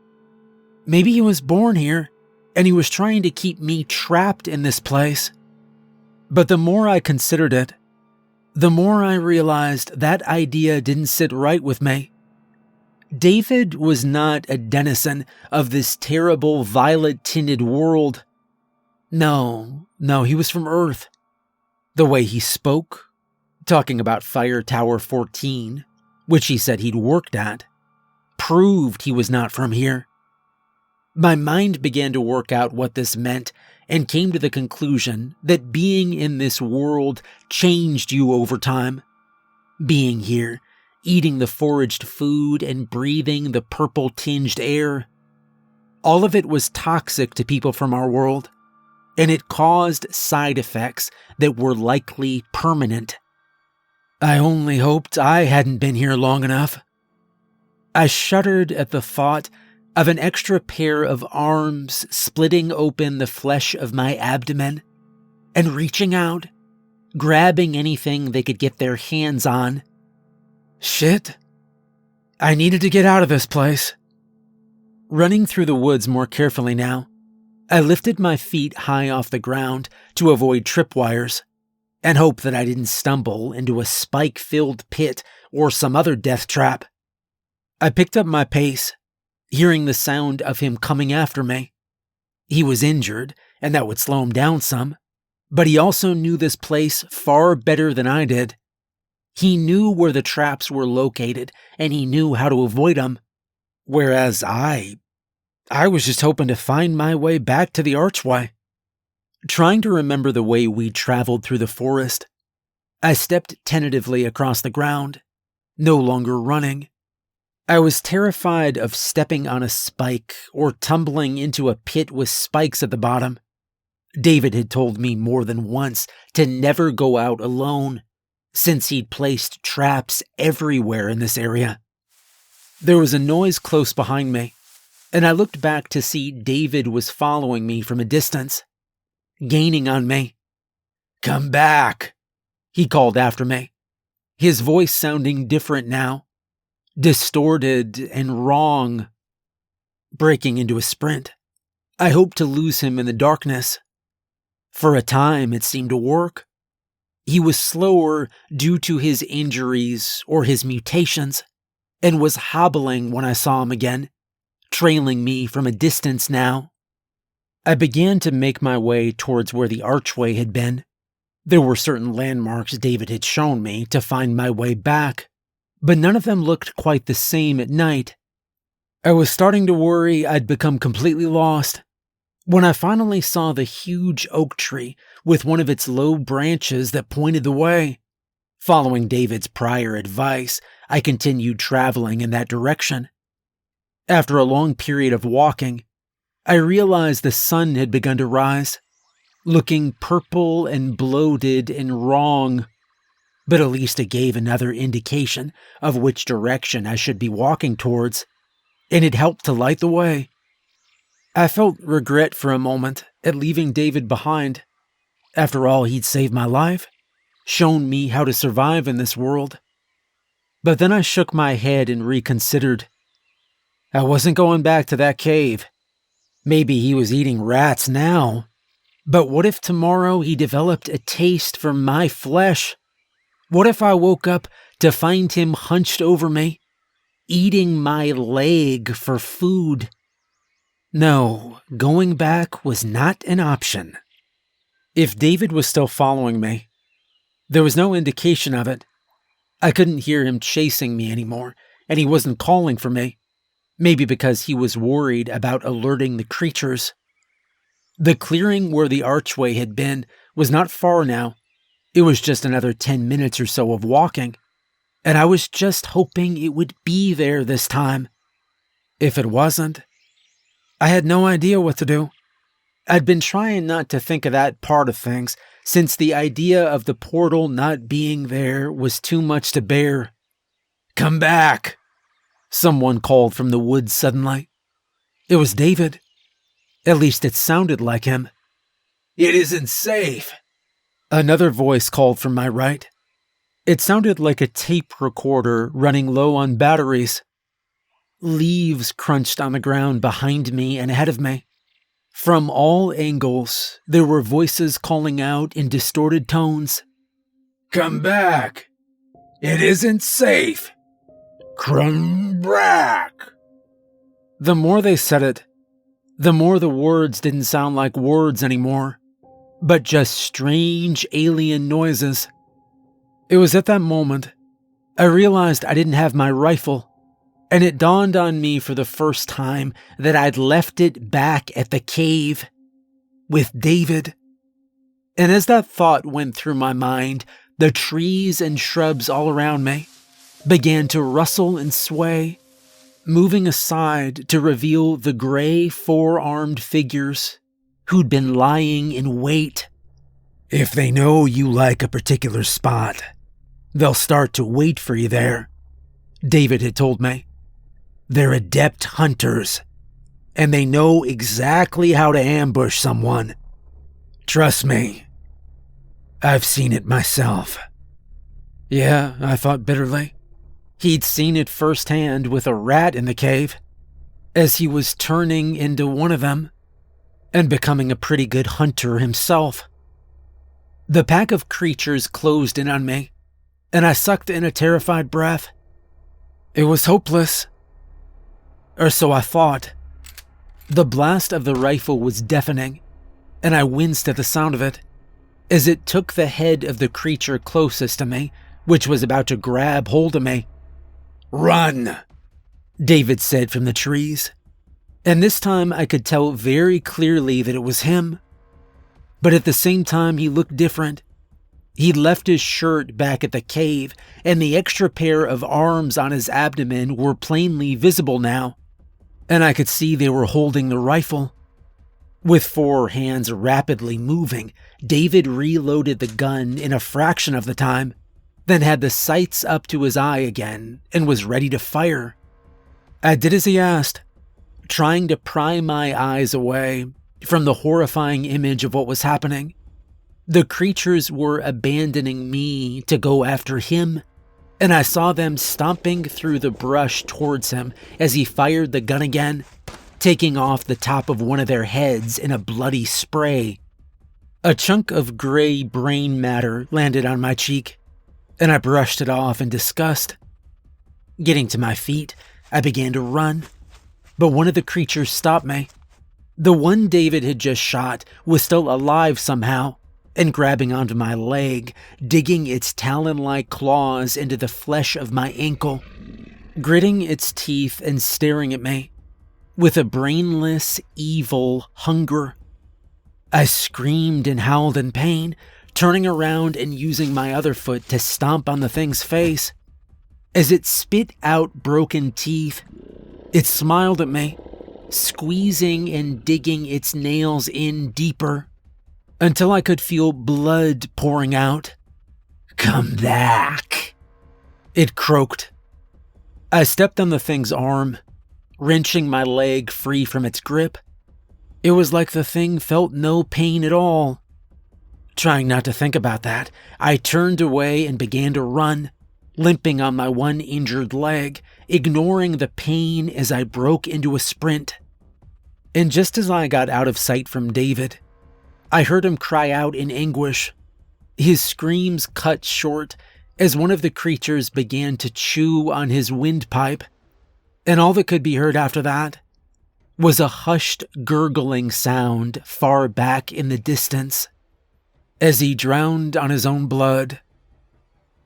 Maybe he was born here, and he was trying to keep me trapped in this place. But the more I considered it, the more I realized that idea didn't sit right with me. David was not a denizen of this terrible violet-tinted world. No, he was from Earth. The way he spoke, talking about Fire Tower 14, which he said he'd worked at, proved he was not from here. My mind began to work out what this meant and came to the conclusion that being in this world changed you over time. Being here, eating the foraged food and breathing the purple-tinged air. All of it was toxic to people from our world, and it caused side effects that were likely permanent. I only hoped I hadn't been here long enough. I shuddered at the thought of an extra pair of arms splitting open the flesh of my abdomen and reaching out, grabbing anything they could get their hands on. Shit. I needed to get out of this place. Running through the woods more carefully now, I lifted my feet high off the ground to avoid tripwires and hope that I didn't stumble into a spike-filled pit or some other death trap. I picked up my pace, hearing the sound of him coming after me. He was injured, and that would slow him down some, but he also knew this place far better than I did. He knew where the traps were located, and he knew how to avoid them, whereas I was just hoping to find my way back to the archway. Trying to remember the way we traveled through the forest, I stepped tentatively across the ground, no longer running. I was terrified of stepping on a spike or tumbling into a pit with spikes at the bottom. David had told me more than once to never go out alone, since he'd placed traps everywhere in this area. There was a noise close behind me, and I looked back to see David was following me from a distance, gaining on me. "Come back," he called after me, his voice sounding different now, distorted and wrong. Breaking into a sprint, I hoped to lose him in the darkness. For a time, it seemed to work. He was slower due to his injuries or his mutations, and was hobbling when I saw him again, trailing me from a distance now. I began to make my way towards where the archway had been. There were certain landmarks David had shown me to find my way back, but none of them looked quite the same at night. I was starting to worry I'd become completely lost when I finally saw the huge oak tree with one of its low branches that pointed the way. Following David's prior advice, I continued traveling in that direction. After a long period of walking, I realized the sun had begun to rise, looking purple and bloated and wrong, but at least it gave another indication of which direction I should be walking towards, and it helped to light the way. I felt regret for a moment at leaving David behind. After all, he'd saved my life, shown me how to survive in this world. But then I shook my head and reconsidered. I wasn't going back to that cave. Maybe he was eating rats now, but what if tomorrow he developed a taste for my flesh? What if I woke up to find him hunched over me, eating my leg for food? No, going back was not an option. If David was still following me, there was no indication of it. I couldn't hear him chasing me anymore, and he wasn't calling for me. Maybe because he was worried about alerting the creatures. The clearing where the archway had been was not far now. It was just another 10 minutes or so of walking, and I was just hoping it would be there this time. If it wasn't, I had no idea what to do. I'd been trying not to think of that part of things, since the idea of the portal not being there was too much to bear. "Come back!" someone called from the woods suddenly. It was David. At least it sounded like him. "It isn't safe." Another voice called from my right. It sounded like a tape recorder running low on batteries. Leaves crunched on the ground behind me and ahead of me. From all angles, there were voices calling out in distorted tones. "Come back! It isn't safe! Come back!" The more they said it, the more the words didn't sound like words anymore, but just strange alien noises. It was at that moment I realized I didn't have my rifle, and it dawned on me for the first time that I'd left it back at the cave with David. And as that thought went through my mind, the trees and shrubs all around me began to rustle and sway, moving aside to reveal the gray four-armed figures who'd been lying in wait. "If they know you like a particular spot, they'll start to wait for you there," David had told me. "They're adept hunters, and they know exactly how to ambush someone. Trust me, I've seen it myself." Yeah, I thought bitterly. He'd seen it firsthand with a rat in the cave, as he was turning into one of them and becoming a pretty good hunter himself. The pack of creatures closed in on me, and I sucked in a terrified breath. It was hopeless. Or so I thought. The blast of the rifle was deafening, and I winced at the sound of it, as it took the head of the creature closest to me, which was about to grab hold of me. "Run," David said from the trees, and this time I could tell very clearly that it was him. But at the same time, he looked different. He'd left his shirt back at the cave, and the extra pair of arms on his abdomen were plainly visible now, and I could see they were holding the rifle. With 4 hands rapidly moving, David reloaded the gun in a fraction of the time, then had the sights up to his eye again and was ready to fire. I did as he asked, trying to pry my eyes away from the horrifying image of what was happening. The creatures were abandoning me to go after him, and I saw them stomping through the brush towards him as he fired the gun again, taking off the top of one of their heads in a bloody spray. A chunk of gray brain matter landed on my cheek, and I brushed it off in disgust. Getting to my feet, I began to run, but one of the creatures stopped me. The one David had just shot was still alive somehow, and grabbing onto my leg, digging its talon-like claws into the flesh of my ankle, gritting its teeth and staring at me with a brainless, evil hunger. I screamed and howled in pain, turning around and using my other foot to stomp on the thing's face. As it spit out broken teeth, it smiled at me, squeezing and digging its nails in deeper until I could feel blood pouring out. "Come back," it croaked. I stepped on the thing's arm, wrenching my leg free from its grip. It was like the thing felt no pain at all. Trying not to think about that, I turned away and began to run, limping on my one injured leg, ignoring the pain as I broke into a sprint. And just as I got out of sight from David, I heard him cry out in anguish. His screams cut short as one of the creatures began to chew on his windpipe, and all that could be heard after that was a hushed gurgling sound far back in the distance as he drowned on his own blood.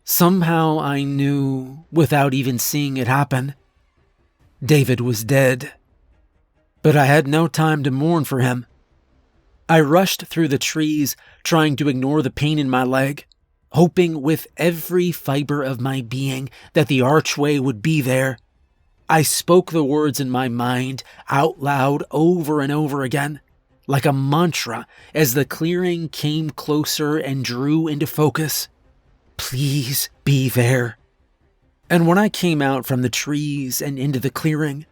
Somehow I knew, without even seeing it happen, David was dead. But I had no time to mourn for him. I rushed through the trees, trying to ignore the pain in my leg, hoping with every fiber of my being that the archway would be there. I spoke the words in my mind out loud over and over again, like a mantra, as the clearing came closer and drew into focus. Please be there. And when I came out from the trees and into the clearing,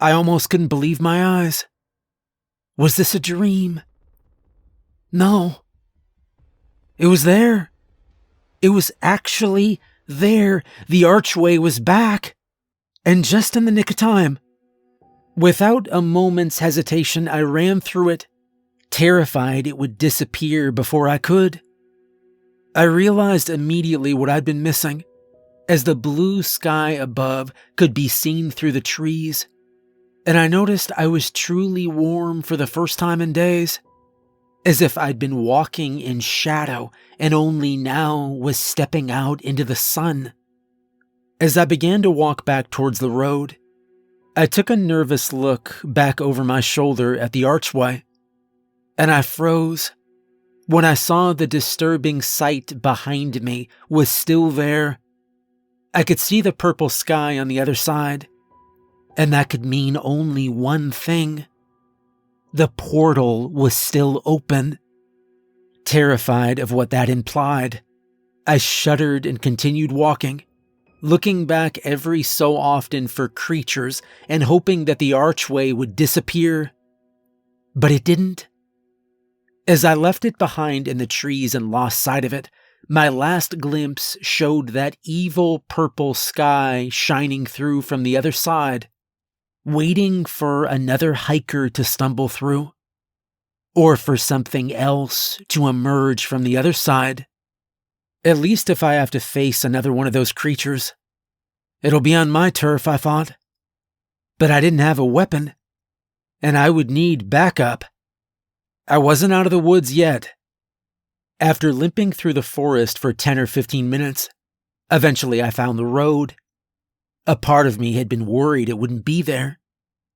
I almost couldn't believe my eyes. Was this a dream? No. It was there. It was actually there. The archway was back. And just in the nick of time. Without a moment's hesitation, I ran through it, terrified it would disappear before I could. I realized immediately what I'd been missing, as the blue sky above could be seen through the trees, and I noticed I was truly warm for the first time in days, as if I'd been walking in shadow and only now was stepping out into the sun. As I began to walk back towards the road, I took a nervous look back over my shoulder at the archway, and I froze when I saw the disturbing sight behind me was still there. I could see the purple sky on the other side, and that could mean only one thing. The portal was still open. Terrified of what that implied, I shuddered and continued walking, looking back every so often for creatures and hoping that the archway would disappear. But it didn't. As I left it behind in the trees and lost sight of it, my last glimpse showed that evil purple sky shining through from the other side, waiting for another hiker to stumble through, or for something else to emerge from the other side. At least if I have to face another one of those creatures, it'll be on my turf, I thought. But I didn't have a weapon, and I would need backup. I wasn't out of the woods yet. After limping through the forest for 10 or 15 minutes, eventually I found the road. A part of me had been worried it wouldn't be there,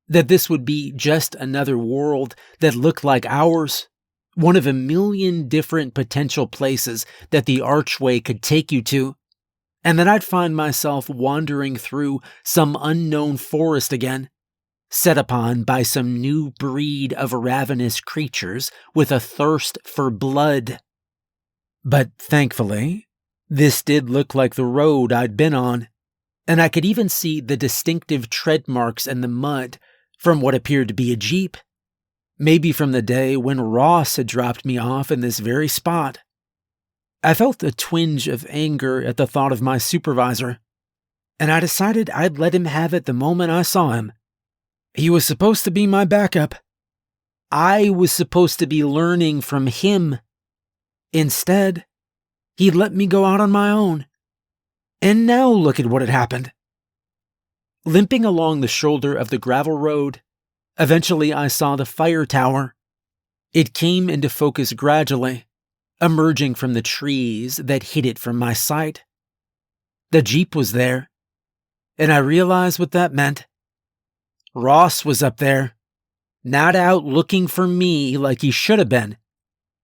that this would be just another world that looked like ours, one of a million different potential places that the archway could take you to, and that I'd find myself wandering through some unknown forest again, set upon by some new breed of ravenous creatures with a thirst for blood. But thankfully, this did look like the road I'd been on, and I could even see the distinctive tread marks in the mud from what appeared to be a jeep, maybe from the day when Ross had dropped me off in this very spot. I felt a twinge of anger at the thought of my supervisor, and I decided I'd let him have it the moment I saw him. He was supposed to be my backup. I was supposed to be learning from him. Instead, he'd let me go out on my own. And now look at what had happened. Limping along the shoulder of the gravel road, eventually I saw the fire tower. It came into focus gradually, emerging from the trees that hid it from my sight. The jeep was there, and I realized what that meant. Ross was up there, not out looking for me like he should have been.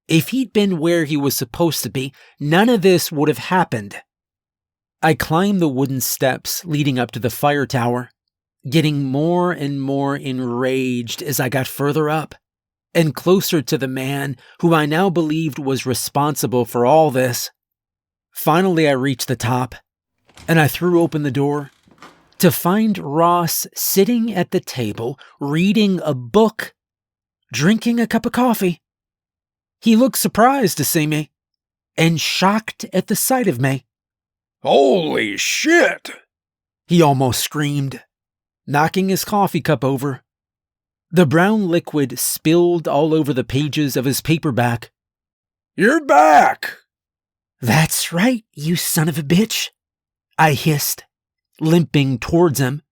If he'd been where he was supposed to be, none of this would have happened. I climbed the wooden steps leading up to the fire tower, getting more and more enraged as I got further up, and closer to the man who I now believed was responsible for all this. Finally, I reached the top, and I threw open the door to find Ross sitting at the table, reading a book, drinking a cup of coffee. He looked surprised to see me, and shocked at the sight of me. Holy shit! He almost screamed, knocking his coffee cup over. The brown liquid spilled all over the pages of his paperback. You're back! "That's right, you son of a bitch," I hissed, limping towards him.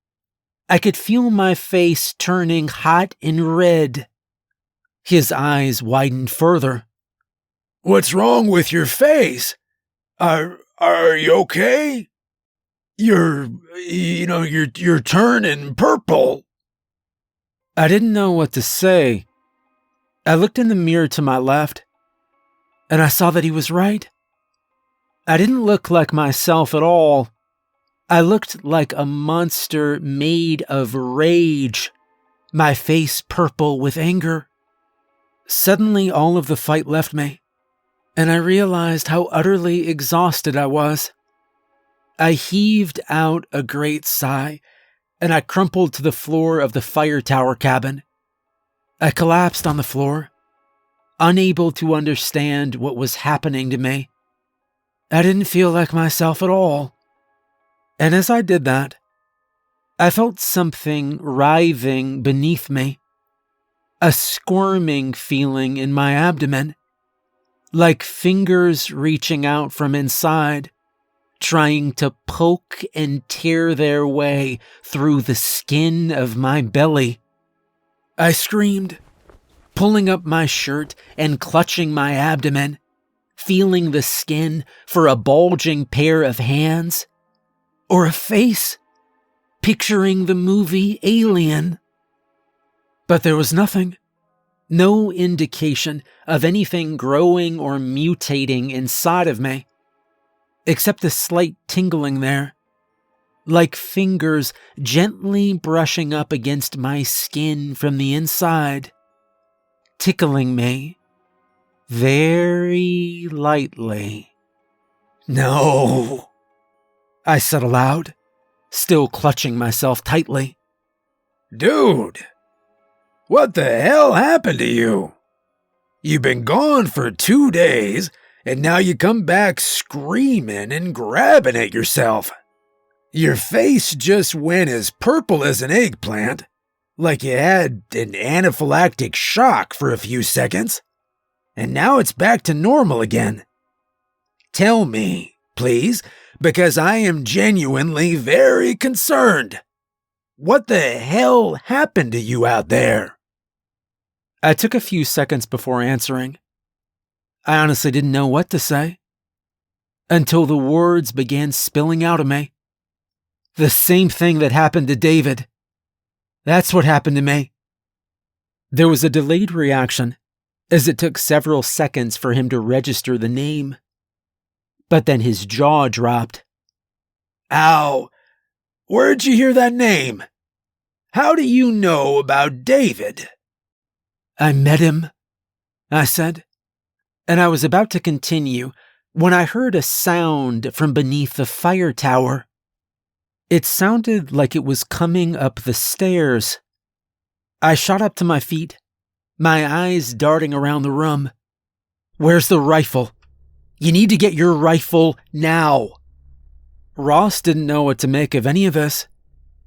I could feel my face turning hot and red. His eyes widened further. "What's wrong with your face? Are you okay? You're turning purple." I didn't know what to say. I looked in the mirror to my left, and I saw that he was right. I didn't look like myself at all. I looked like a monster made of rage, my face purple with anger. Suddenly, all of the fight left me, and I realized how utterly exhausted I was. I heaved out a great sigh, and I crumpled to the floor of the fire tower cabin. I collapsed on the floor, unable to understand what was happening to me. I didn't feel like myself at all. And as I did that, I felt something writhing beneath me, a squirming feeling in my abdomen, like fingers reaching out from inside, trying to poke and tear their way through the skin of my belly. I screamed, pulling up my shirt and clutching my abdomen, feeling the skin for a bulging pair of hands or a face, picturing the movie Alien. But there was nothing, no indication of anything growing or mutating inside of me, except the slight tingling there, like fingers gently brushing up against my skin from the inside, tickling me very lightly. "No," I said aloud, still clutching myself tightly. "Dude, what the hell happened to you? You've been gone for 2 days, and now you come back screaming and grabbing at yourself. Your face just went as purple as an eggplant, like you had an anaphylactic shock for a few seconds, and now it's back to normal again. Tell me, please, because I am genuinely very concerned. What the hell happened to you out there?" I took a few seconds before answering. I honestly didn't know what to say, until the words began spilling out of me. The same thing that happened to David. That's what happened to me. There was a delayed reaction, as it took several seconds for him to register the name. But then his jaw dropped. "Ow, where'd you hear that name? How do you know about David?" "I met him," I said, and I was about to continue when I heard a sound from beneath the fire tower. It sounded like it was coming up the stairs. I shot up to my feet, my eyes darting around the room. "Where's the rifle? You need to get your rifle now." Ross didn't know what to make of any of this,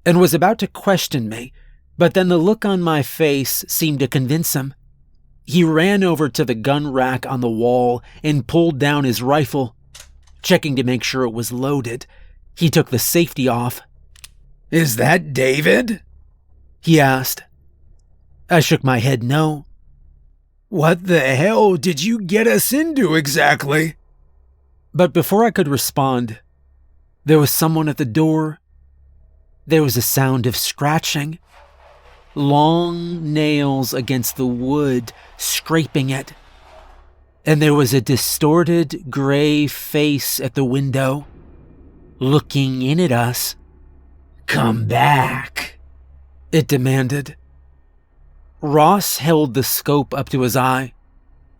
and was about to question me, but then the look on my face seemed to convince him. He ran over to the gun rack on the wall and pulled down his rifle. Checking to make sure it was loaded, he took the safety off. "Is that David?" he asked. I shook my head no. "What the hell did you get us into exactly?" But before I could respond, there was someone at the door. There was a sound of scratching, long nails against the wood scraping it, and there was a distorted gray face at the window, looking in at us. "Come back," it demanded. Ross held the scope up to his eye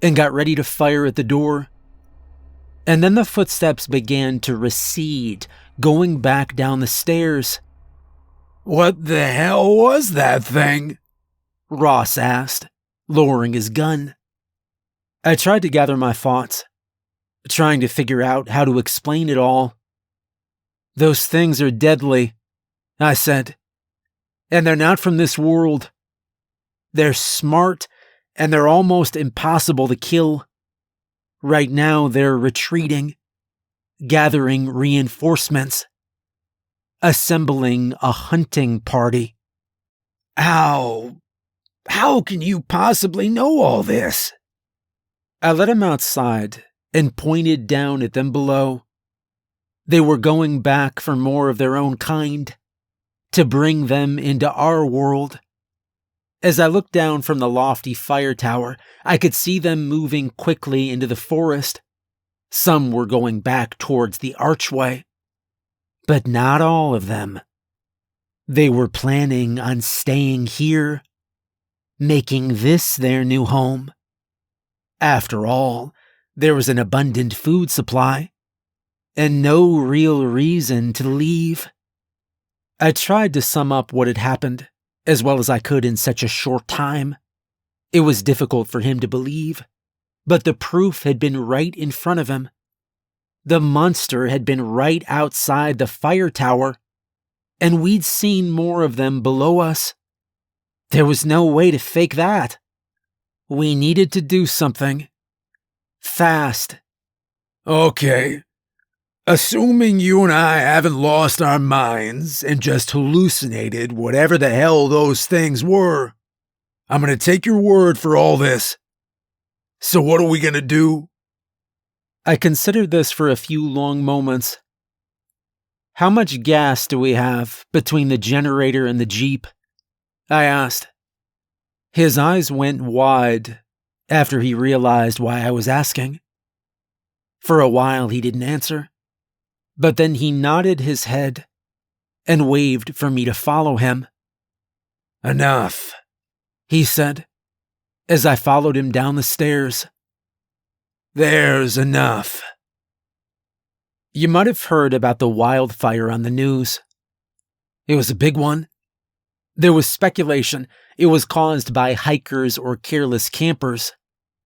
and got ready to fire at the door. And then the footsteps began to recede, going back down the stairs. "What the hell was that thing?" Ross asked, lowering his gun. I tried to gather my thoughts, trying to figure out how to explain it all. "Those things are deadly," I said, "and they're not from this world. They're smart, and they're almost impossible to kill. Right now, they're retreating, gathering reinforcements, assembling a hunting party. How can you possibly know all this? I led him outside and pointed down at them below. They were going back for more of their own kind, to bring them into our world. As I looked down from the lofty fire tower, I could see them moving quickly into the forest. Some were going back towards the archway, but not all of them. They were planning on staying here, making this their new home. After all, there was an abundant food supply, and no real reason to leave. I tried to sum up what had happened as well as I could in such a short time. It was difficult for him to believe, but the proof had been right in front of him. The monster had been right outside the fire tower, and we'd seen more of them below us. There was no way to fake that. We needed to do something. Fast. Okay. Assuming you and I haven't lost our minds and just hallucinated whatever the hell those things were, I'm going to take your word for all this. So what are we going to do? I considered this for a few long moments. How much gas do we have between the generator and the Jeep? I asked. His eyes went wide after he realized why I was asking. For a while he didn't answer, but then he nodded his head and waved for me to follow him. Enough, he said, as I followed him down the stairs. There's enough. You might have heard about the wildfire on the news. It was a big one. There was speculation it was caused by hikers or careless campers,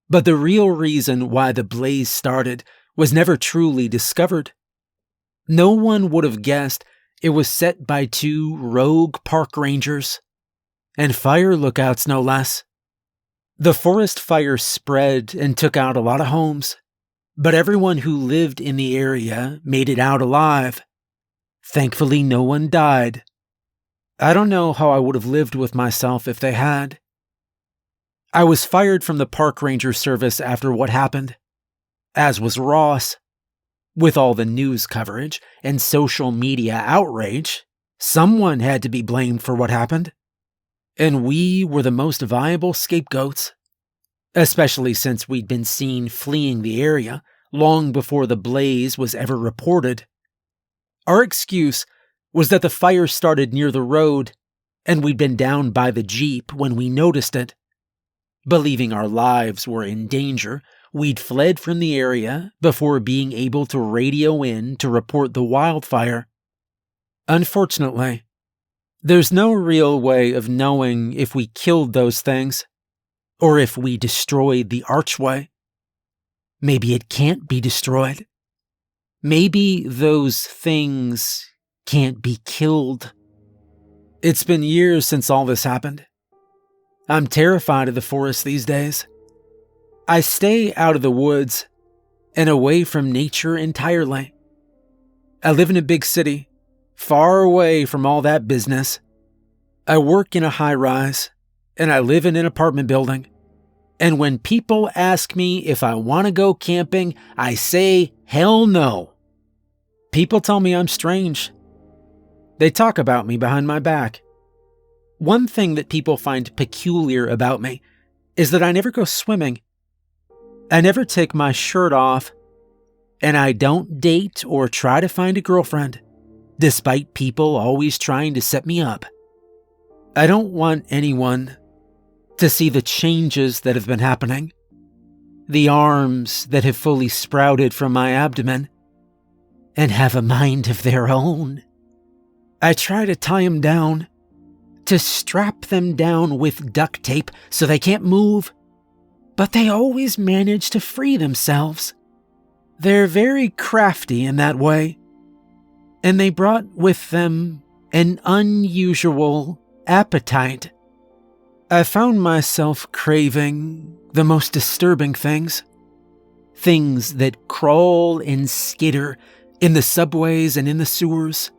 but the real reason why the blaze started was never truly discovered. No one would have guessed it was set by two rogue park rangers, and fire lookouts no less. The forest fire spread and took out a lot of homes, but everyone who lived in the area made it out alive. Thankfully, no one died. I don't know how I would have lived with myself if they had. I was fired from the park ranger service after what happened, as was Ross. With all the news coverage and social media outrage, someone had to be blamed for what happened. And we were the most viable scapegoats, especially since we'd been seen fleeing the area long before the blaze was ever reported. Our excuse was that the fire started near the road, and we'd been down by the Jeep when we noticed it. Believing our lives were in danger, we'd fled from the area before being able to radio in to report the wildfire. Unfortunately, there's no real way of knowing if we killed those things, or if we destroyed the archway. Maybe it can't be destroyed. Maybe those things can't be killed. It's been years since all this happened. I'm terrified of the forest these days. I stay out of the woods and away from nature entirely. I live in a big city, far away from all that business. I work in a high-rise, and I live in an apartment building. And when people ask me if I want to go camping, I say, hell no. People tell me I'm strange. They talk about me behind my back. One thing that people find peculiar about me is that I never go swimming. I never take my shirt off, and I don't date or try to find a girlfriend, despite people always trying to set me up. I don't want anyone to see the changes that have been happening, the arms that have fully sprouted from my abdomen, and have a mind of their own. I try to tie them down, to strap them down with duct tape so they can't move, but they always manage to free themselves. They're very crafty in that way, and they brought with them an unusual appetite. I found myself craving the most disturbing things. Things that crawl and skitter in the subways and in the sewers.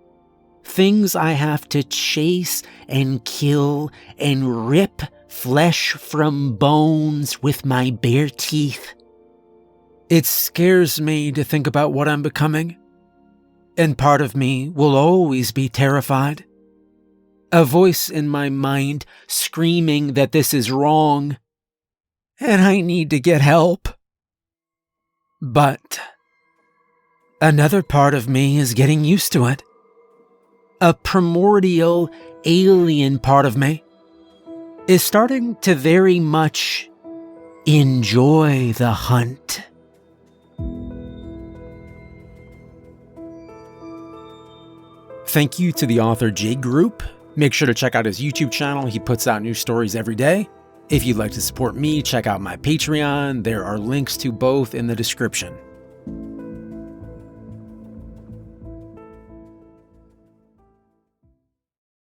Things I have to chase and kill and rip flesh from bones with my bare teeth. It scares me to think about what I'm becoming, and part of me will always be terrified. A voice in my mind screaming that this is wrong, and I need to get help. But another part of me is getting used to it. A primordial, alien part of me is starting to very much enjoy the hunt. Thank you to the author JGrupe. Make sure to check out his YouTube channel. He puts out new stories every day. If you'd like to support me, check out my Patreon. There are links to both in the description.